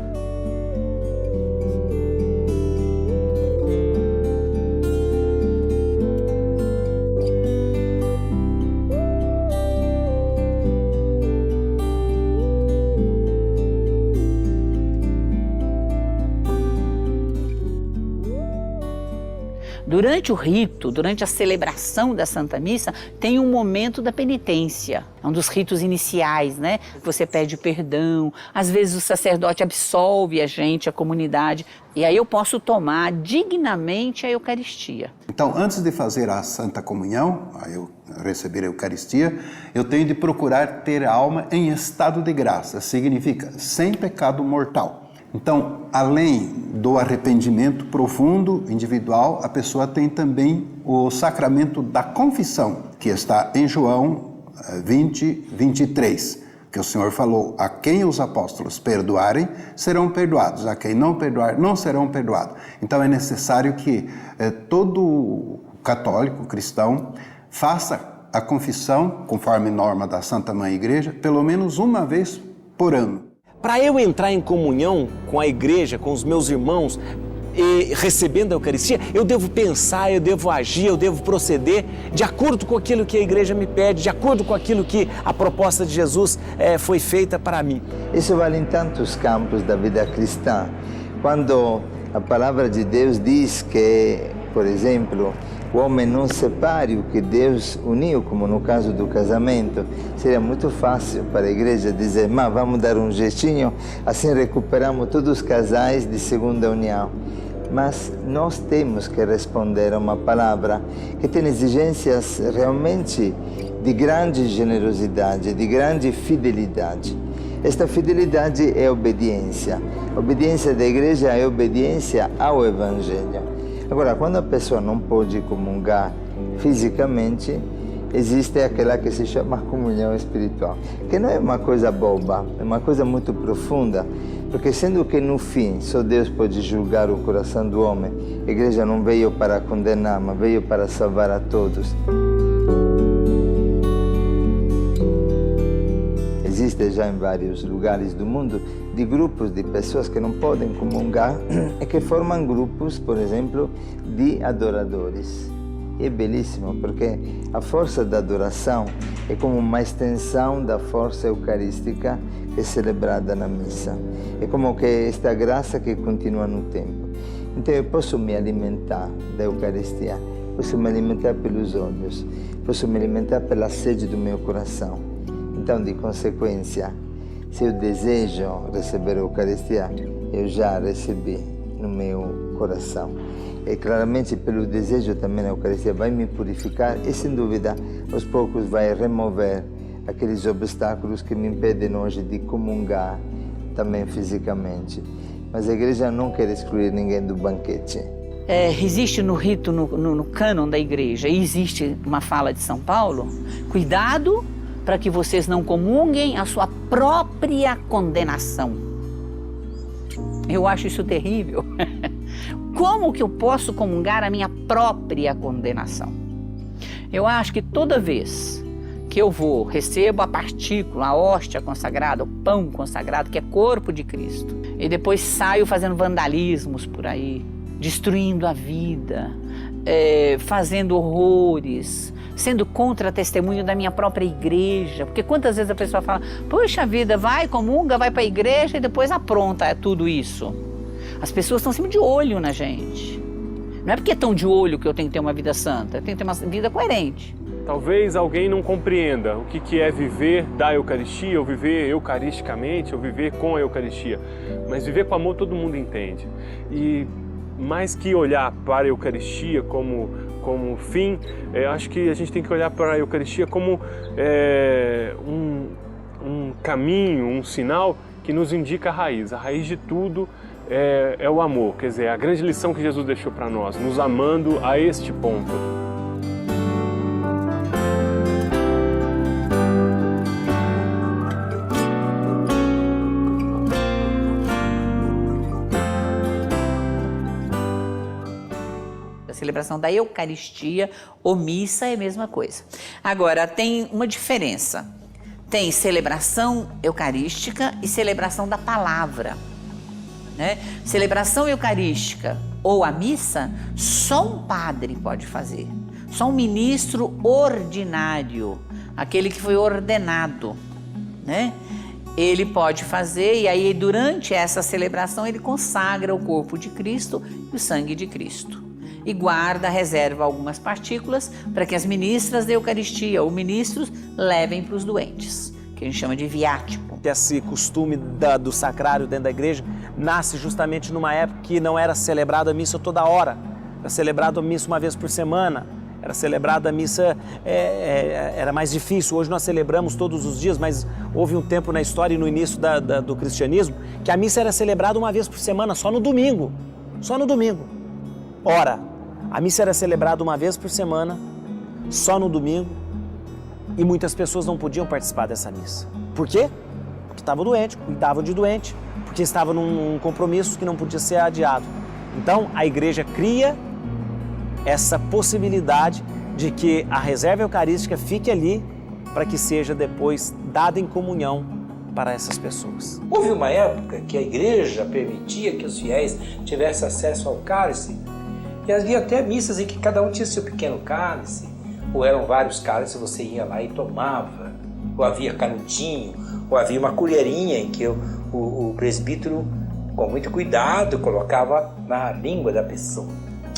Durante o rito, durante a celebração da Santa Missa, tem um momento da penitência. É um dos ritos iniciais, né? Você pede perdão, às vezes o sacerdote absolve a gente, a comunidade, e aí eu posso tomar dignamente a Eucaristia. Então, antes de fazer a Santa Comunhão, receber a Eucaristia, eu tenho de procurar ter a alma em estado de graça, significa sem pecado mortal. Então, além do arrependimento profundo, individual, a pessoa tem também o sacramento da confissão, que está em João 20, 23, que o Senhor falou: a quem os apóstolos perdoarem, serão perdoados, a quem não perdoar, não serão perdoados. Então, é necessário que todo católico, cristão, faça a confissão, conforme norma da Santa Mãe Igreja, pelo menos uma vez por ano. Para eu entrar em comunhão com a igreja, com os meus irmãos, recebendo a Eucaristia, eu devo pensar, eu devo agir, eu devo proceder de acordo com aquilo que a igreja me pede, de acordo com aquilo que a proposta de Jesus foi feita para mim. Isso vale em tantos campos da vida cristã. Quando a palavra de Deus diz que, por exemplo, o homem não separe o que Deus uniu, como no caso do casamento, seria muito fácil para a igreja dizer: mas vamos dar um jeitinho, assim recuperamos todos os casais de segunda união. Mas nós temos que responder a uma palavra que tem exigências realmente de grande generosidade, de grande fidelidade. Esta fidelidade é obediência. A obediência da igreja é obediência ao Evangelho. Agora, quando a pessoa não pode comungar fisicamente, existe aquela que se chama comunhão espiritual, que não é uma coisa boba, é uma coisa muito profunda, porque sendo que no fim só Deus pode julgar o coração do homem, a igreja não veio para condenar, mas veio para salvar a todos. Existe já em vários lugares do mundo de grupos de pessoas que não podem comungar e que formam grupos, por exemplo, de adoradores. E é belíssimo porque a força da adoração é como uma extensão da força eucarística que é celebrada na missa. É como que esta graça que continua no tempo. Então eu posso me alimentar da Eucaristia, posso me alimentar pelos olhos, posso me alimentar pela sede do meu coração. Então, de consequência, se eu desejo receber a Eucaristia, eu já recebi no meu coração. E claramente, pelo desejo também a Eucaristia vai me purificar e, sem dúvida, aos poucos vai remover aqueles obstáculos que me impedem hoje de comungar também fisicamente. Mas a igreja não quer excluir ninguém do banquete. Existe no rito, no cânon da igreja, existe uma fala de São Paulo: cuidado para que vocês não comunguem a sua própria condenação. Eu acho isso terrível. Como que eu posso comungar a minha própria condenação? Eu acho que toda vez que eu recebo a partícula, a hóstia consagrada, o pão consagrado, que é corpo de Cristo, e depois saio fazendo vandalismos por aí, destruindo a vida, fazendo horrores, sendo contra-testemunho da minha própria igreja, porque quantas vezes a pessoa fala: puxa vida, vai, comunga, vai para a igreja e depois apronta tudo isso. As pessoas estão sempre de olho na gente. Não é porque estão de olho que eu tenho que ter uma vida santa, eu tenho que ter uma vida coerente. Talvez alguém não compreenda o que é viver da Eucaristia, ou viver eucaristicamente, ou viver com a Eucaristia. Mas viver com amor todo mundo entende. E mais que olhar para a Eucaristia como fim, acho que a gente tem que olhar para a Eucaristia como um caminho, um sinal que nos indica a raiz. A raiz de tudo é o amor, quer dizer, a grande lição que Jesus deixou para nós, nos amando a este ponto. A celebração da Eucaristia ou missa é a mesma coisa. Agora, tem uma diferença. Tem celebração eucarística e celebração da palavra. né? Celebração eucarística ou a missa, só um padre pode fazer. Só um ministro ordinário, aquele que foi ordenado, né? Ele pode fazer, e aí durante essa celebração ele consagra o corpo de Cristo e o sangue de Cristo. E guarda, reserva algumas partículas para que as ministras da Eucaristia ou ministros levem para os doentes, que a gente chama de viático. Esse costume do sacrário dentro da igreja nasce justamente numa época que não era celebrada a missa toda hora. Era celebrada a missa uma vez por semana. Era celebrada a missa, era mais difícil. Hoje nós celebramos todos os dias, mas houve um tempo na história e no início do cristianismo que a missa era celebrada uma vez por semana, só no domingo. Só no domingo. Ora, a missa era celebrada uma vez por semana, só no domingo, e muitas pessoas não podiam participar dessa missa. Por quê? Porque estavam doentes, cuidavam de doente, porque estavam num compromisso que não podia ser adiado. Então, a igreja cria essa possibilidade de que a reserva eucarística fique ali para que seja depois dada em comunhão para essas pessoas. Houve uma época que a igreja permitia que os fiéis tivessem acesso ao cálice, e havia até missas em que cada um tinha seu pequeno cálice, ou eram vários cálices, você ia lá e tomava, ou havia canudinho, ou havia uma colherinha em que o presbítero, com muito cuidado, colocava na língua da pessoa.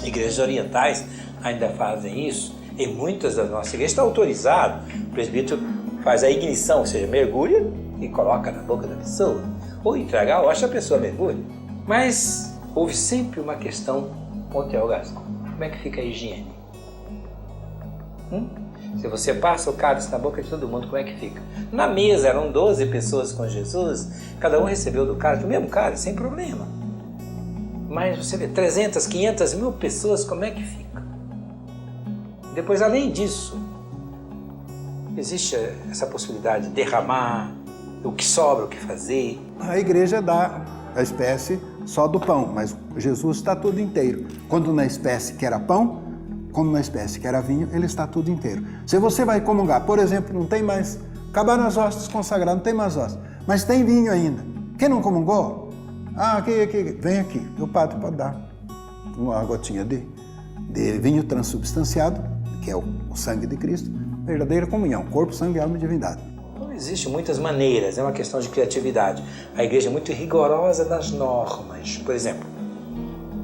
Igrejas orientais ainda fazem isso, e muitas das nossas igrejas estão autorizadas. O presbítero faz a ignição, ou seja, mergulha e coloca na boca da pessoa, ou entrega a hóstia, a pessoa mergulha. Mas houve sempre uma questão, Monte Gasco, como é que fica a higiene? Se você passa o cálice na boca de todo mundo, como é que fica? Na mesa eram 12 pessoas com Jesus, cada um recebeu do cálice, o mesmo cálice, sem problema. Mas você vê 300, 500 mil pessoas, como é que fica? Depois, além disso, existe essa possibilidade de derramar, o que sobra, o que fazer. A igreja dá a espécie só do pão, mas Jesus está tudo inteiro. Quando na espécie que era pão, como na espécie que era vinho, ele está tudo inteiro. Se você vai comungar, por exemplo, não tem mais, acabaram as hóstias consagradas, não tem mais hóstias, mas tem vinho ainda. Quem não comungou? Aqui, vem aqui, o padre pode dar uma gotinha de vinho transubstanciado, que é o sangue de Cristo, verdadeira comunhão, corpo, sangue, alma e divindade. Existem muitas maneiras, é uma questão de criatividade. A igreja é muito rigorosa nas normas. Por exemplo,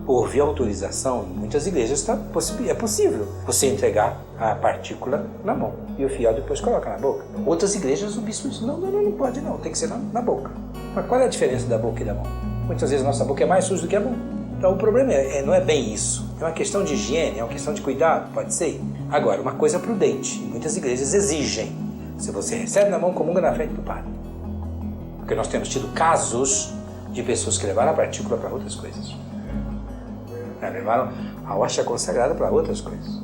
houve autorização, em muitas igrejas é possível você entregar a partícula na mão e o fiel depois coloca na boca. Outras igrejas o bispo diz, não pode não, tem que ser na boca. Mas qual é a diferença da boca e da mão? Muitas vezes a nossa boca é mais suja do que a mão. Então o problema não é bem isso. É uma questão de higiene, é uma questão de cuidado, pode ser. Agora, uma coisa prudente, muitas igrejas exigem. Se você recebe na mão, comunga na frente do padre. Porque nós temos tido casos de pessoas que levaram a partícula para outras coisas. Levaram a hóstia consagrada para outras coisas.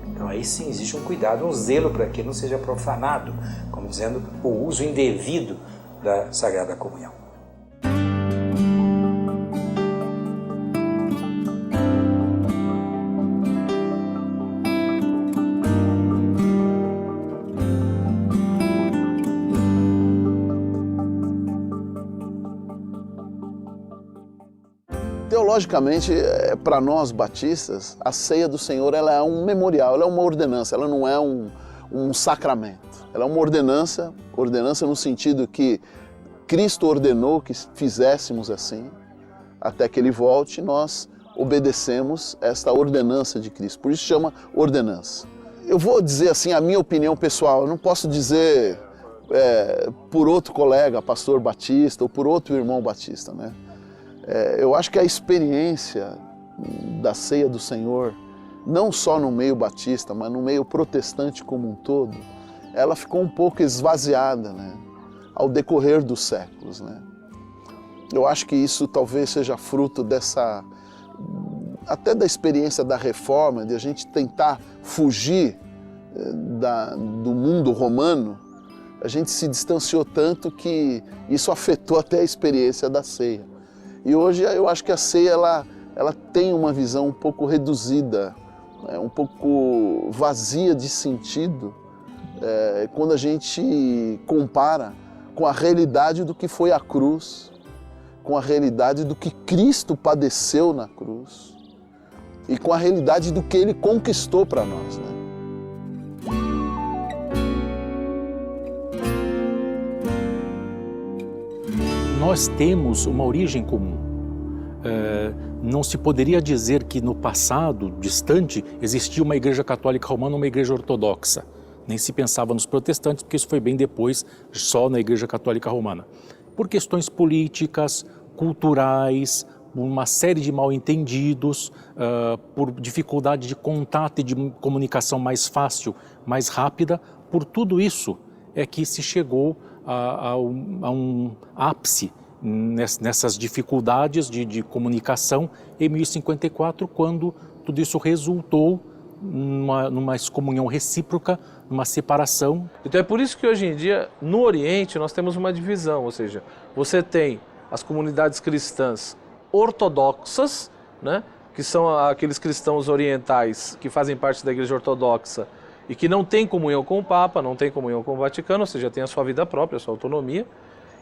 Então aí sim existe um cuidado, um zelo para que não seja profanado, como dizendo, o uso indevido da Sagrada Comunhão. Teologicamente, para nós batistas, a ceia do Senhor ela é um memorial, ela é uma ordenança, ela não é um sacramento. Ela é uma ordenança no sentido que Cristo ordenou que fizéssemos assim, até que Ele volte, nós obedecemos esta ordenança de Cristo. Por isso chama ordenança. Eu vou dizer assim a minha opinião pessoal, eu não posso dizer por outro colega, pastor batista, ou por outro irmão batista, né? Eu acho que a experiência da ceia do Senhor, não só no meio batista, mas no meio protestante como um todo, ela ficou um pouco esvaziada, né, ao decorrer dos séculos, né? Eu acho que isso talvez seja fruto até da experiência da Reforma, de a gente tentar fugir do mundo romano. A gente se distanciou tanto que isso afetou até a experiência da ceia. E hoje eu acho que a ceia ela tem uma visão um pouco reduzida, né, um pouco vazia de sentido, quando a gente compara com a realidade do que foi a cruz, com a realidade do que Cristo padeceu na cruz e com a realidade do que Ele conquistou para nós, né? Nós temos uma origem comum. Não se poderia dizer que no passado distante existia uma igreja católica romana ou uma igreja ortodoxa. Nem se pensava nos protestantes, porque isso foi bem depois, só na igreja católica romana. Por questões políticas, culturais, uma série de mal-entendidos, por dificuldade de contato e de comunicação mais fácil, mais rápida, por tudo isso é que se chegou a um ápice nessas dificuldades de comunicação em 1054, quando tudo isso resultou numa excomunhão recíproca, numa separação. Então é por isso que hoje em dia, no Oriente, nós temos uma divisão, ou seja, você tem as comunidades cristãs ortodoxas, né, que são aqueles cristãos orientais que fazem parte da igreja ortodoxa e que não têm comunhão com o Papa, não têm comunhão com o Vaticano, ou seja, tem a sua vida própria, a sua autonomia.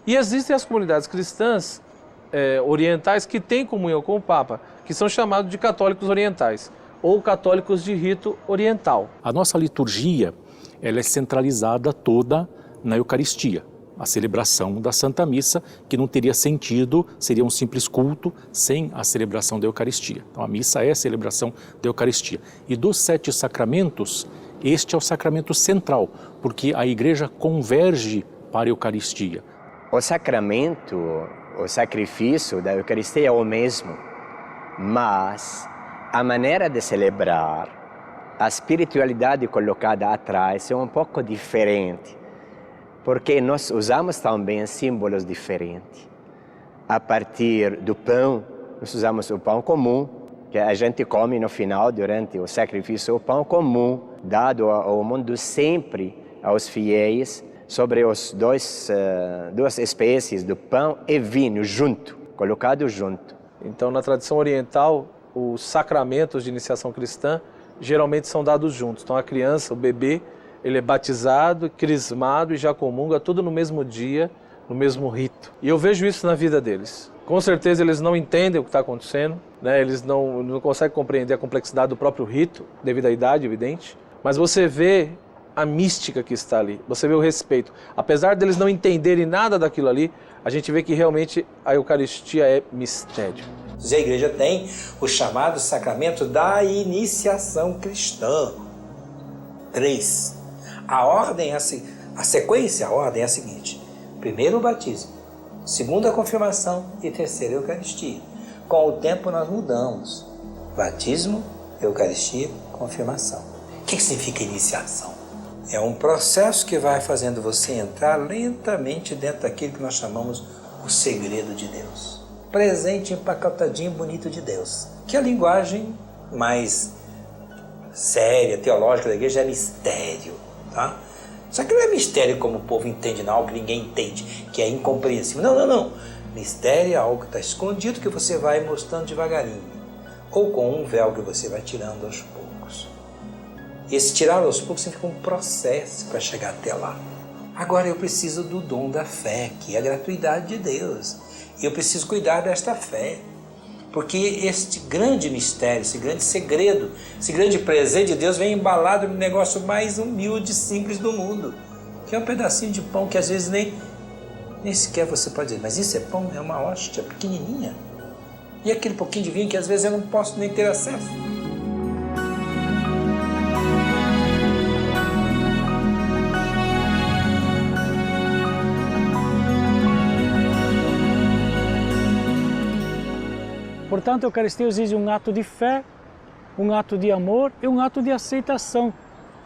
E existem as comunidades cristãs orientais que têm comunhão com o Papa, que são chamados de católicos orientais, ou católicos de rito oriental. A nossa liturgia, ela é centralizada toda na Eucaristia, a celebração da Santa Missa, que não teria sentido, seria um simples culto sem a celebração da Eucaristia. Então a missa é a celebração da Eucaristia. E dos 7 sacramentos, este é o sacramento central, porque a Igreja converge para a Eucaristia. O sacramento, o sacrifício da Eucaristia é o mesmo, mas a maneira de celebrar, a espiritualidade colocada atrás é um pouco diferente, porque nós usamos também símbolos diferentes. A partir do pão, nós usamos o pão comum, que a gente come no final, durante o sacrifício, o pão comum, dado ao mundo sempre aos fiéis, sobre as duas espécies do pão e vinho junto, colocado junto. Então, na tradição oriental, os sacramentos de iniciação cristã geralmente são dados juntos. Então, a criança, o bebê, ele é batizado, crismado e já comunga tudo no mesmo dia, no mesmo rito. E eu vejo isso na vida deles. Com certeza eles não entendem o que está acontecendo, né? Eles não conseguem compreender a complexidade do próprio rito, devido à idade, evidente. Mas você vê a mística que está ali, você vê o respeito. Apesar deles não entenderem nada daquilo ali, a gente vê que realmente a Eucaristia é mistério. A igreja tem o chamado sacramento da iniciação cristã. 3. A ordem, a sequência, a ordem é a seguinte: primeiro o batismo, segundo a confirmação e terceiro a Eucaristia. Com o tempo nós mudamos. Batismo, Eucaristia, confirmação. O que significa iniciação? É um processo que vai fazendo você entrar lentamente dentro daquilo que nós chamamos o segredo de Deus. Presente, empacotadinho, bonito de Deus. Que a linguagem mais séria, teológica da igreja é mistério, tá? Só que não é mistério como o povo entende, não, algo que ninguém entende, que é incompreensível. Não. Mistério é algo que está escondido, que você vai mostrando devagarinho. Ou com um véu que você vai tirando aos poucos. Esse tirar aos poucos significa um processo para chegar até lá. Agora eu preciso do dom da fé, que é a gratuidade de Deus. E eu preciso cuidar desta fé. Porque este grande mistério, esse grande segredo, esse grande presente de Deus vem embalado no negócio mais humilde e simples do mundo. Que é um pedacinho de pão que às vezes nem sequer você pode dizer, mas isso é pão? É uma hóstia pequenininha. E aquele pouquinho de vinho que às vezes eu não posso nem ter acesso. Portanto, a Eucaristia exige um ato de fé, um ato de amor e um ato de aceitação.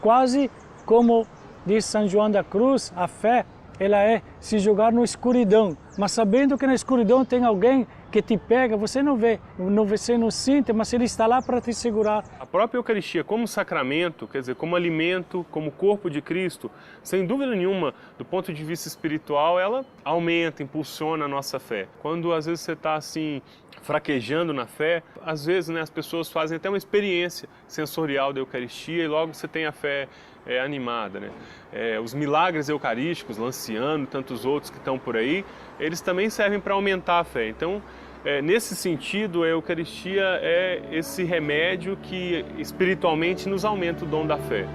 Quase como diz São João da Cruz, a fé ela é se jogar na escuridão, mas sabendo que na escuridão tem alguém que te pega, você não vê, você não sente, mas ele está lá para te segurar. A própria Eucaristia como sacramento, quer dizer, como alimento, como corpo de Cristo, sem dúvida nenhuma, do ponto de vista espiritual, ela aumenta, impulsiona a nossa fé. Quando às vezes você está assim, fraquejando na fé, às vezes, né, as pessoas fazem até uma experiência sensorial da Eucaristia e logo você tem a fé animada, né? Os milagres eucarísticos, Lanciano, tantos outros que estão por aí, eles também servem para aumentar a fé. Então, nesse sentido, a Eucaristia é esse remédio que espiritualmente nos aumenta o dom da fé.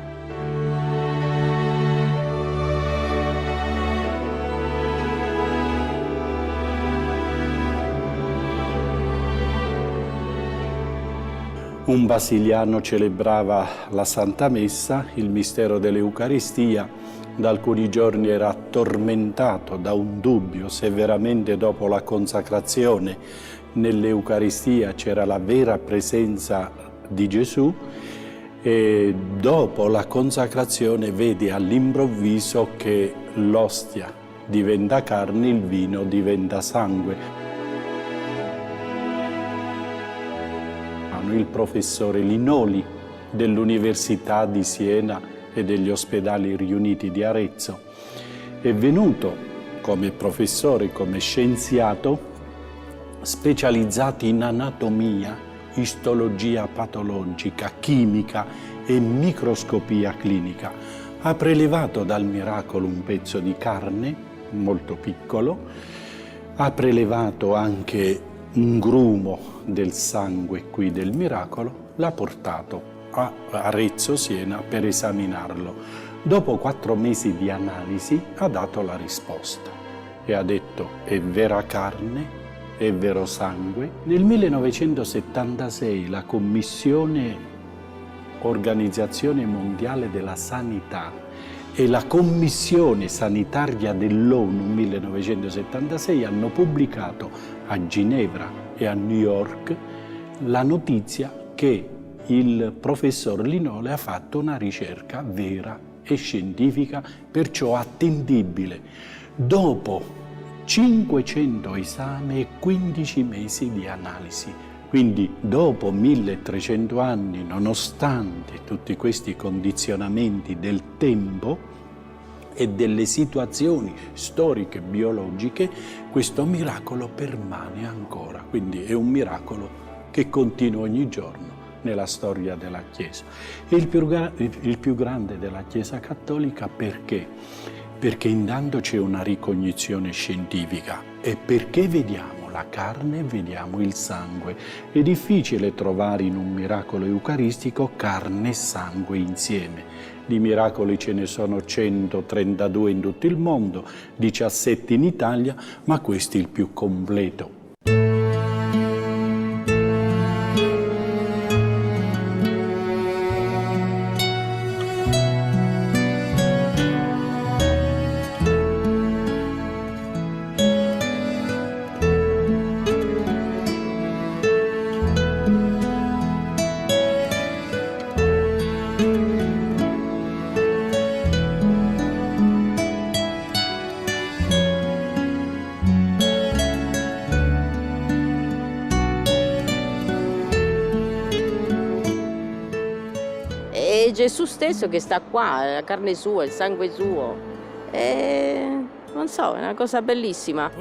Un basiliano celebrava la Santa Messa, il mistero dell'Eucaristia. Da alcuni giorni era tormentato da un dubbio se veramente dopo la consacrazione nell'Eucaristia c'era la vera presenza di Gesù, e dopo la consacrazione vede all'improvviso che l'ostia diventa carne, il vino diventa sangue. Il professore Linoli dell'Università di Siena e degli ospedali riuniti di Arezzo è venuto come professore, come scienziato, specializzati in anatomia, istologia patologica, chimica e microscopia clinica. Ha prelevato dal miracolo un pezzo di carne molto piccolo, ha prelevato anche un grumo del sangue qui del miracolo, l'ha portato a Arezzo, Siena, per esaminarlo. Dopo 4 mesi di analisi ha dato la risposta e ha detto: è vera carne, è vero sangue. Nel 1976 la Commissione Organizzazione Mondiale della Sanità e la Commissione Sanitaria dell'ONU 1976 hanno pubblicato a Ginevra e a New York la notizia che il professor Linoli ha fatto una ricerca vera e scientifica, perciò attendibile, dopo 500 esami e 15 mesi di analisi. Quindi dopo 1300 anni, nonostante tutti questi condizionamenti del tempo e delle situazioni storiche, biologiche, questo miracolo permane ancora. Quindi è un miracolo che continua ogni giorno nella storia della Chiesa. È il più grande della Chiesa cattolica perché? Perché intanto c'è una ricognizione scientifica e perché vediamo la carne, vediamo il sangue. È difficile trovare in un miracolo eucaristico carne e sangue insieme. Di miracoli ce ne sono 132 in tutto il mondo, 17 in Italia, ma questo è il più completo. È Gesù stesso che sta qua, la carne sua, il sangue suo. Non so, è una cosa bellissima.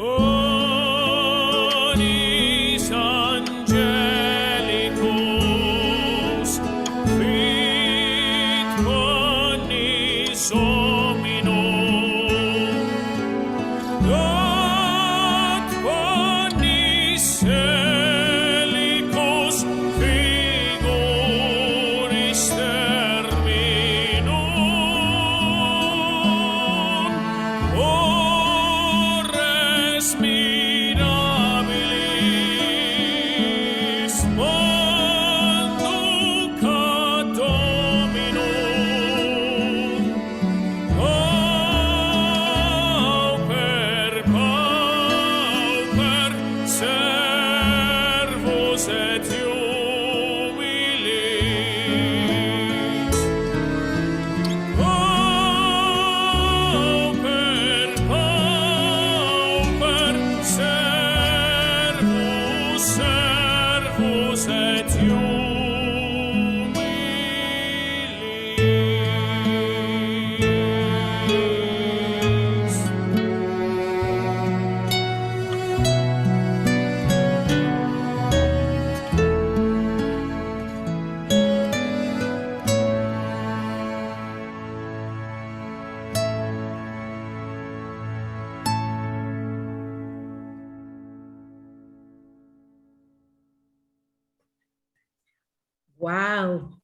¡Wow!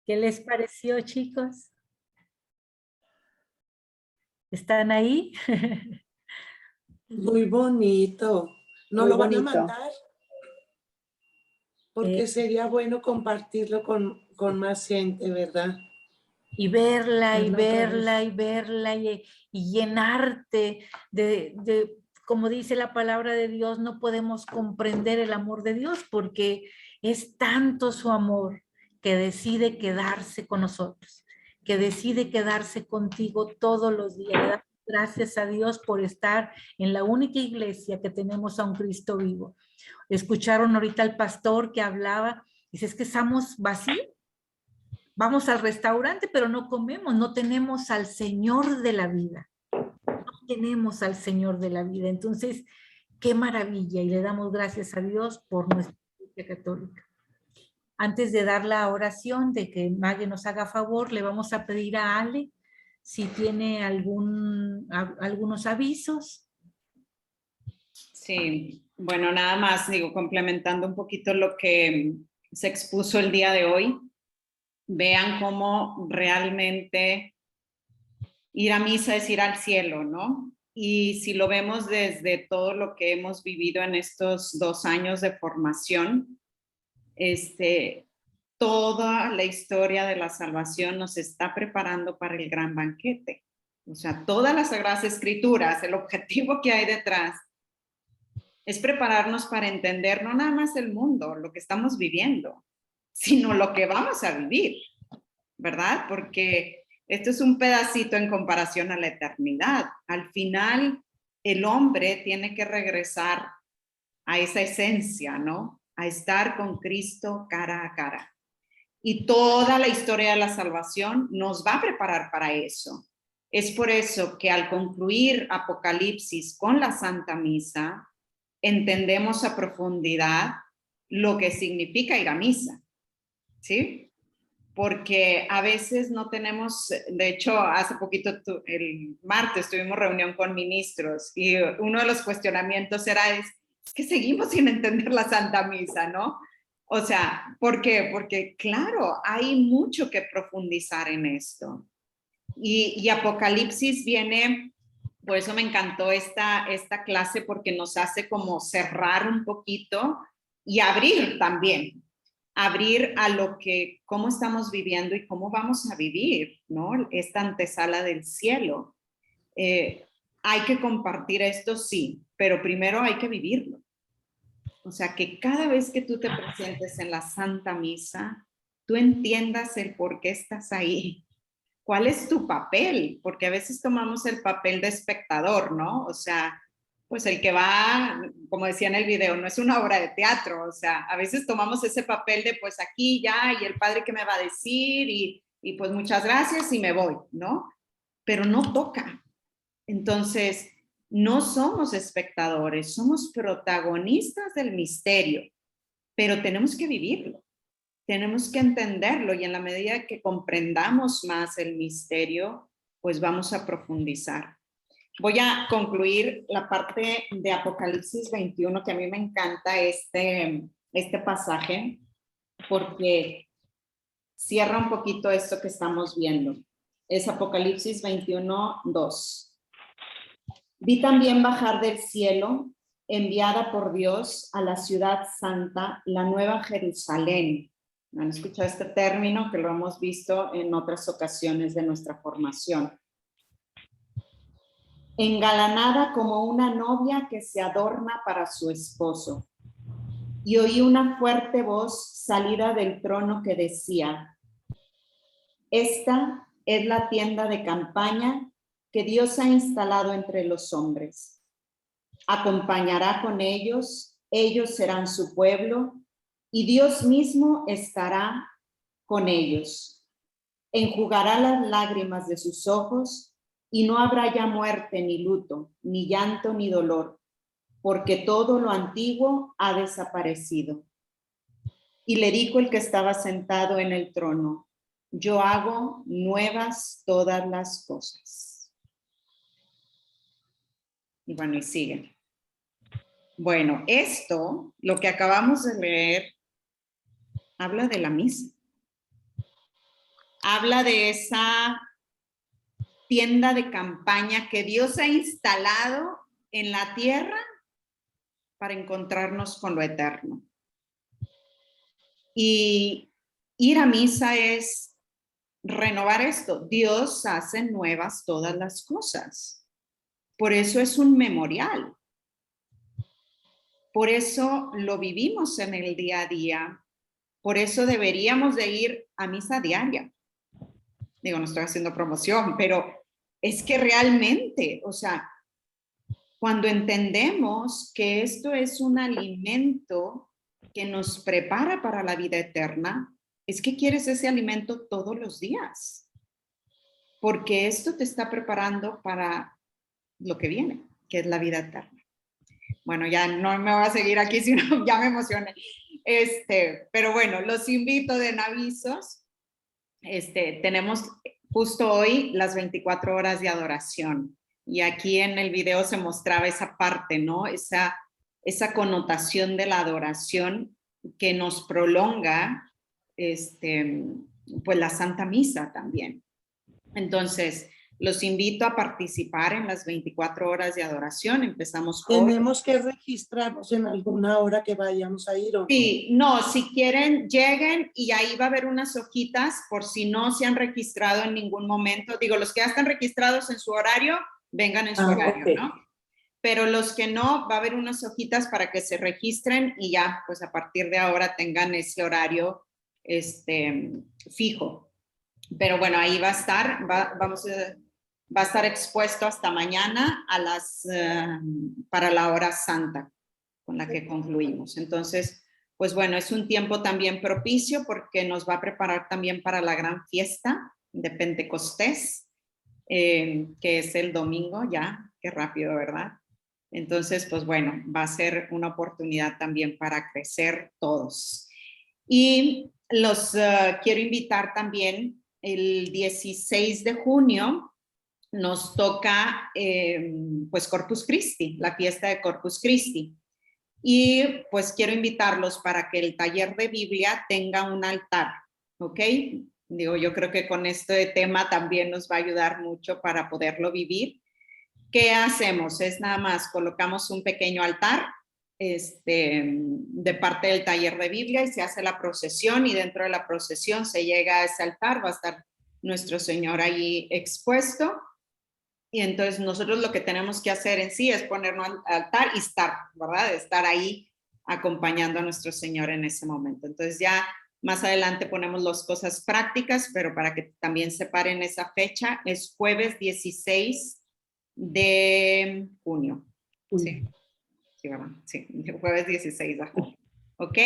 ¿Qué les pareció, chicos? ¿Están ahí? Muy bonito. ¿No Muy lo van bonito. a mandar? Porque sería bueno compartirlo con más gente, ¿verdad? Y verla, y Es lo verla, que y verla, y llenarte de, como dice la palabra de Dios, no podemos comprender el amor de Dios porque es tanto su amor que decide quedarse con nosotros, que decide quedarse contigo todos los días. Le damos gracias a Dios por estar en la única iglesia que tenemos a un Cristo vivo. Escucharon ahorita al pastor que hablaba, dice, es que estamos vacíos. Vamos al restaurante, pero no comemos, no tenemos al Señor de la vida. No tenemos al Señor de la vida. Entonces, qué maravilla, y le damos gracias a Dios por nuestra Iglesia Católica. Antes de dar la oración, de que Mague nos haga favor, le vamos a pedir a Ale si tiene algunos avisos. Sí, bueno, nada más, digo, complementando un poquito lo que se expuso el día de hoy. Vean cómo realmente ir a misa es ir al cielo, ¿no? Y si lo vemos desde todo lo que hemos vivido en estos 2 años de formación, toda la historia de la salvación nos está preparando para el gran banquete. O sea, todas las Sagradas Escrituras, el objetivo que hay detrás es prepararnos para entender no nada más el mundo, lo que estamos viviendo, sino lo que vamos a vivir, ¿verdad? Porque esto es un pedacito en comparación a la eternidad. Al final, el hombre tiene que regresar a esa esencia, ¿no? A estar con Cristo cara a cara. Y toda la historia de la salvación nos va a preparar para eso. Es por eso que al concluir Apocalipsis con la Santa Misa, entendemos a profundidad lo que significa ir a misa, ¿sí? Porque a veces no tenemos, de hecho, hace poquito, el martes, tuvimos reunión con ministros y uno de los cuestionamientos era, es que seguimos sin entender la Santa Misa, ¿no? O sea, ¿por qué? Porque, claro, hay mucho que profundizar en esto. Y Apocalipsis viene, por eso me encantó esta clase, porque nos hace como cerrar un poquito y abrir también. Abrir a lo que, cómo estamos viviendo y cómo vamos a vivir, ¿no? Esta antesala del cielo. Hay que compartir esto, sí, pero primero hay que vivirlo. O sea, que cada vez que tú te presentes en la Santa Misa, tú entiendas el por qué estás ahí. ¿Cuál es tu papel? Porque a veces tomamos el papel de espectador, ¿no? O sea, pues el que va, como decía en el video, no es una obra de teatro, o sea, a veces tomamos ese papel de pues aquí ya, y el padre que me va a decir, y pues muchas gracias y me voy, ¿no? Pero no toca. Entonces, no somos espectadores, somos protagonistas del misterio, pero tenemos que vivirlo, tenemos que entenderlo, y en la medida que comprendamos más el misterio, pues vamos a profundizar. Voy a concluir la parte de Apocalipsis 21, que a mí me encanta este pasaje, porque cierra un poquito esto que estamos viendo. Es Apocalipsis 21, 2. Vi también bajar del cielo, enviada por Dios a la ciudad santa, la nueva Jerusalén. ¿Han escuchado este término? Que lo hemos visto en otras ocasiones de nuestra formación. Engalanada como una novia que se adorna para su esposo. Y oí una fuerte voz salida del trono que decía: esta es la tienda de campaña que Dios ha instalado entre los hombres. Acompañará con ellos, ellos serán su pueblo, y Dios mismo estará con ellos. Enjugará las lágrimas de sus ojos, y no habrá ya muerte, ni luto, ni llanto, ni dolor, porque todo lo antiguo ha desaparecido. Y le dijo el que estaba sentado en el trono: yo hago nuevas todas las cosas. Y bueno, y sigue. Bueno, esto, lo que acabamos de leer, habla de la misa. Habla de esa tienda de campaña que Dios ha instalado en la tierra para encontrarnos con lo eterno. Y ir a misa es renovar esto. Dios hace nuevas todas las cosas. Por eso es un memorial. Por eso lo vivimos en el día a día. Por eso deberíamos de ir a misa diaria. Digo, no estoy haciendo promoción, pero es que realmente, o sea, cuando entendemos que esto es un alimento que nos prepara para la vida eterna, es que quieres ese alimento todos los días. Porque esto te está preparando para lo que viene, que es la vida eterna. Bueno, ya no me voy a seguir aquí, sino ya me emocioné. Pero bueno, los invito de Navisos. Tenemos justo hoy las 24 horas de adoración. Y aquí en el video se mostraba esa parte, ¿no? Esa connotación de la adoración que nos prolonga, pues la Santa Misa también. Entonces, los invito a participar en las 24 horas de adoración. Empezamos hoy. ¿Tenemos que registrarnos en alguna hora que vayamos a ir? ¿O sí, no, si quieren, lleguen y ahí va a haber unas hojitas por si no se han registrado en ningún momento. Digo, los que ya están registrados en su horario, vengan en su horario, okay, ¿no? Pero los que no, va a haber unas hojitas para que se registren y ya, pues a partir de ahora tengan ese horario fijo. Pero bueno, ahí va a estar, va a estar expuesto hasta mañana para la hora santa con la que concluimos. Entonces, pues bueno, es un tiempo también propicio porque nos va a preparar también para la gran fiesta de Pentecostés, que es el domingo ya, qué rápido, ¿verdad? Entonces, pues bueno, va a ser una oportunidad también para crecer todos. Y los quiero invitar también el 16 de junio, nos toca pues Corpus Christi, la fiesta de Corpus Christi. Y pues quiero invitarlos para que el taller de Biblia tenga un altar, ¿ok? Digo, yo creo que con este tema también nos va a ayudar mucho para poderlo vivir. ¿Qué hacemos? Es nada más, colocamos un pequeño altar de parte del taller de Biblia y se hace la procesión y dentro de la procesión se llega a ese altar, va a estar nuestro Señor ahí expuesto. Y entonces nosotros lo que tenemos que hacer en sí es ponernos al altar y estar, ¿verdad? Estar ahí acompañando a nuestro Señor en ese momento. Entonces ya más adelante ponemos las cosas prácticas, pero para que también separen esa fecha, es jueves 16 de junio. Sí, sí, ¿verdad? Sí, jueves 16 de junio. ¿Ok?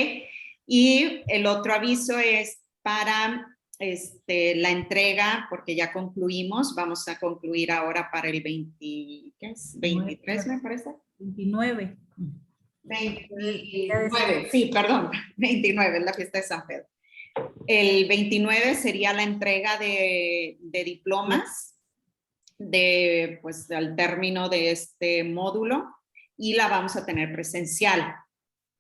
Y el otro aviso es para la entrega, porque ya concluimos, vamos a concluir ahora para el 23, me parece. 29. 29, sí, perdón, 29 es la fiesta de San Pedro. El 29 sería la entrega de diplomas pues, al término de este módulo y la vamos a tener presencial.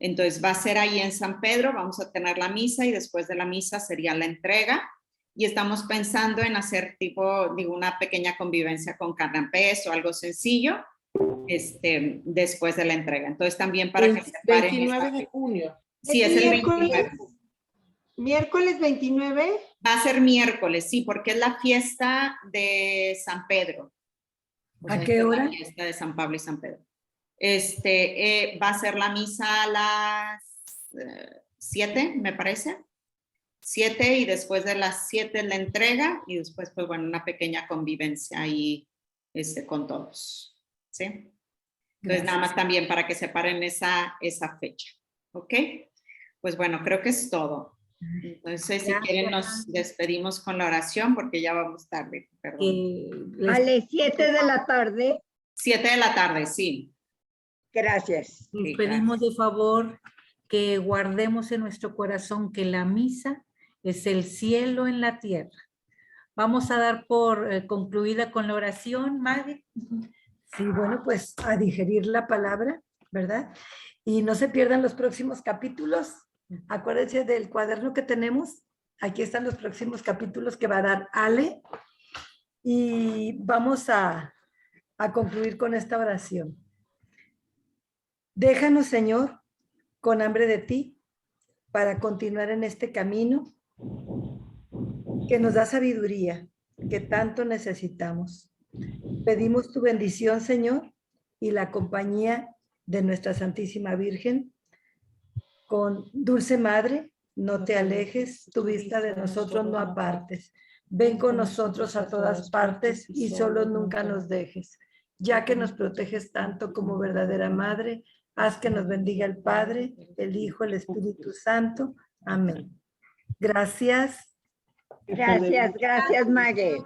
Entonces va a ser ahí en San Pedro, vamos a tener la misa y después de la misa sería la entrega y estamos pensando en hacer una pequeña convivencia con canapés o algo sencillo después de la entrega. Entonces también para que se paren. 29 de junio. Sí, es el 29. ¿Miércoles 29? Va a ser miércoles, sí, porque es la fiesta de San Pedro. ¿A qué hora? La fiesta de San Pablo y San Pedro. Va a ser la misa a las 7, me parece. 7 y después de las 7 la entrega y después, pues bueno, una pequeña convivencia ahí con todos. ¿Sí? Entonces, gracias. Nada más también para que separen esa fecha. ¿Ok? Pues bueno, creo que es todo. Entonces, si quieren, nos despedimos con la oración porque ya vamos tarde. Perdón. A las 7 de la tarde. 7 de la tarde, sí. Gracias. Nos pedimos de favor que guardemos en nuestro corazón que la misa es el cielo en la tierra. Vamos a dar por concluida con la oración, Maggie. Sí, bueno, pues a digerir la palabra, ¿verdad? Y no se pierdan los próximos capítulos Acuérdense del cuaderno que tenemos. Aquí están los próximos capítulos que va a dar Ale. Y vamos a concluir con esta oración. Déjanos, Señor, con hambre de ti, para continuar en este camino que nos da sabiduría, que tanto necesitamos. Pedimos tu bendición, Señor, y la compañía de nuestra Santísima Virgen. Con Dulce Madre, no te alejes, tu vista de nosotros no apartes. Ven con nosotros a todas partes y solo nunca nos dejes. Ya que nos proteges tanto como verdadera Madre, haz que nos bendiga el Padre, el Hijo, el Espíritu Santo. Amén. Gracias. Gracias, Mague.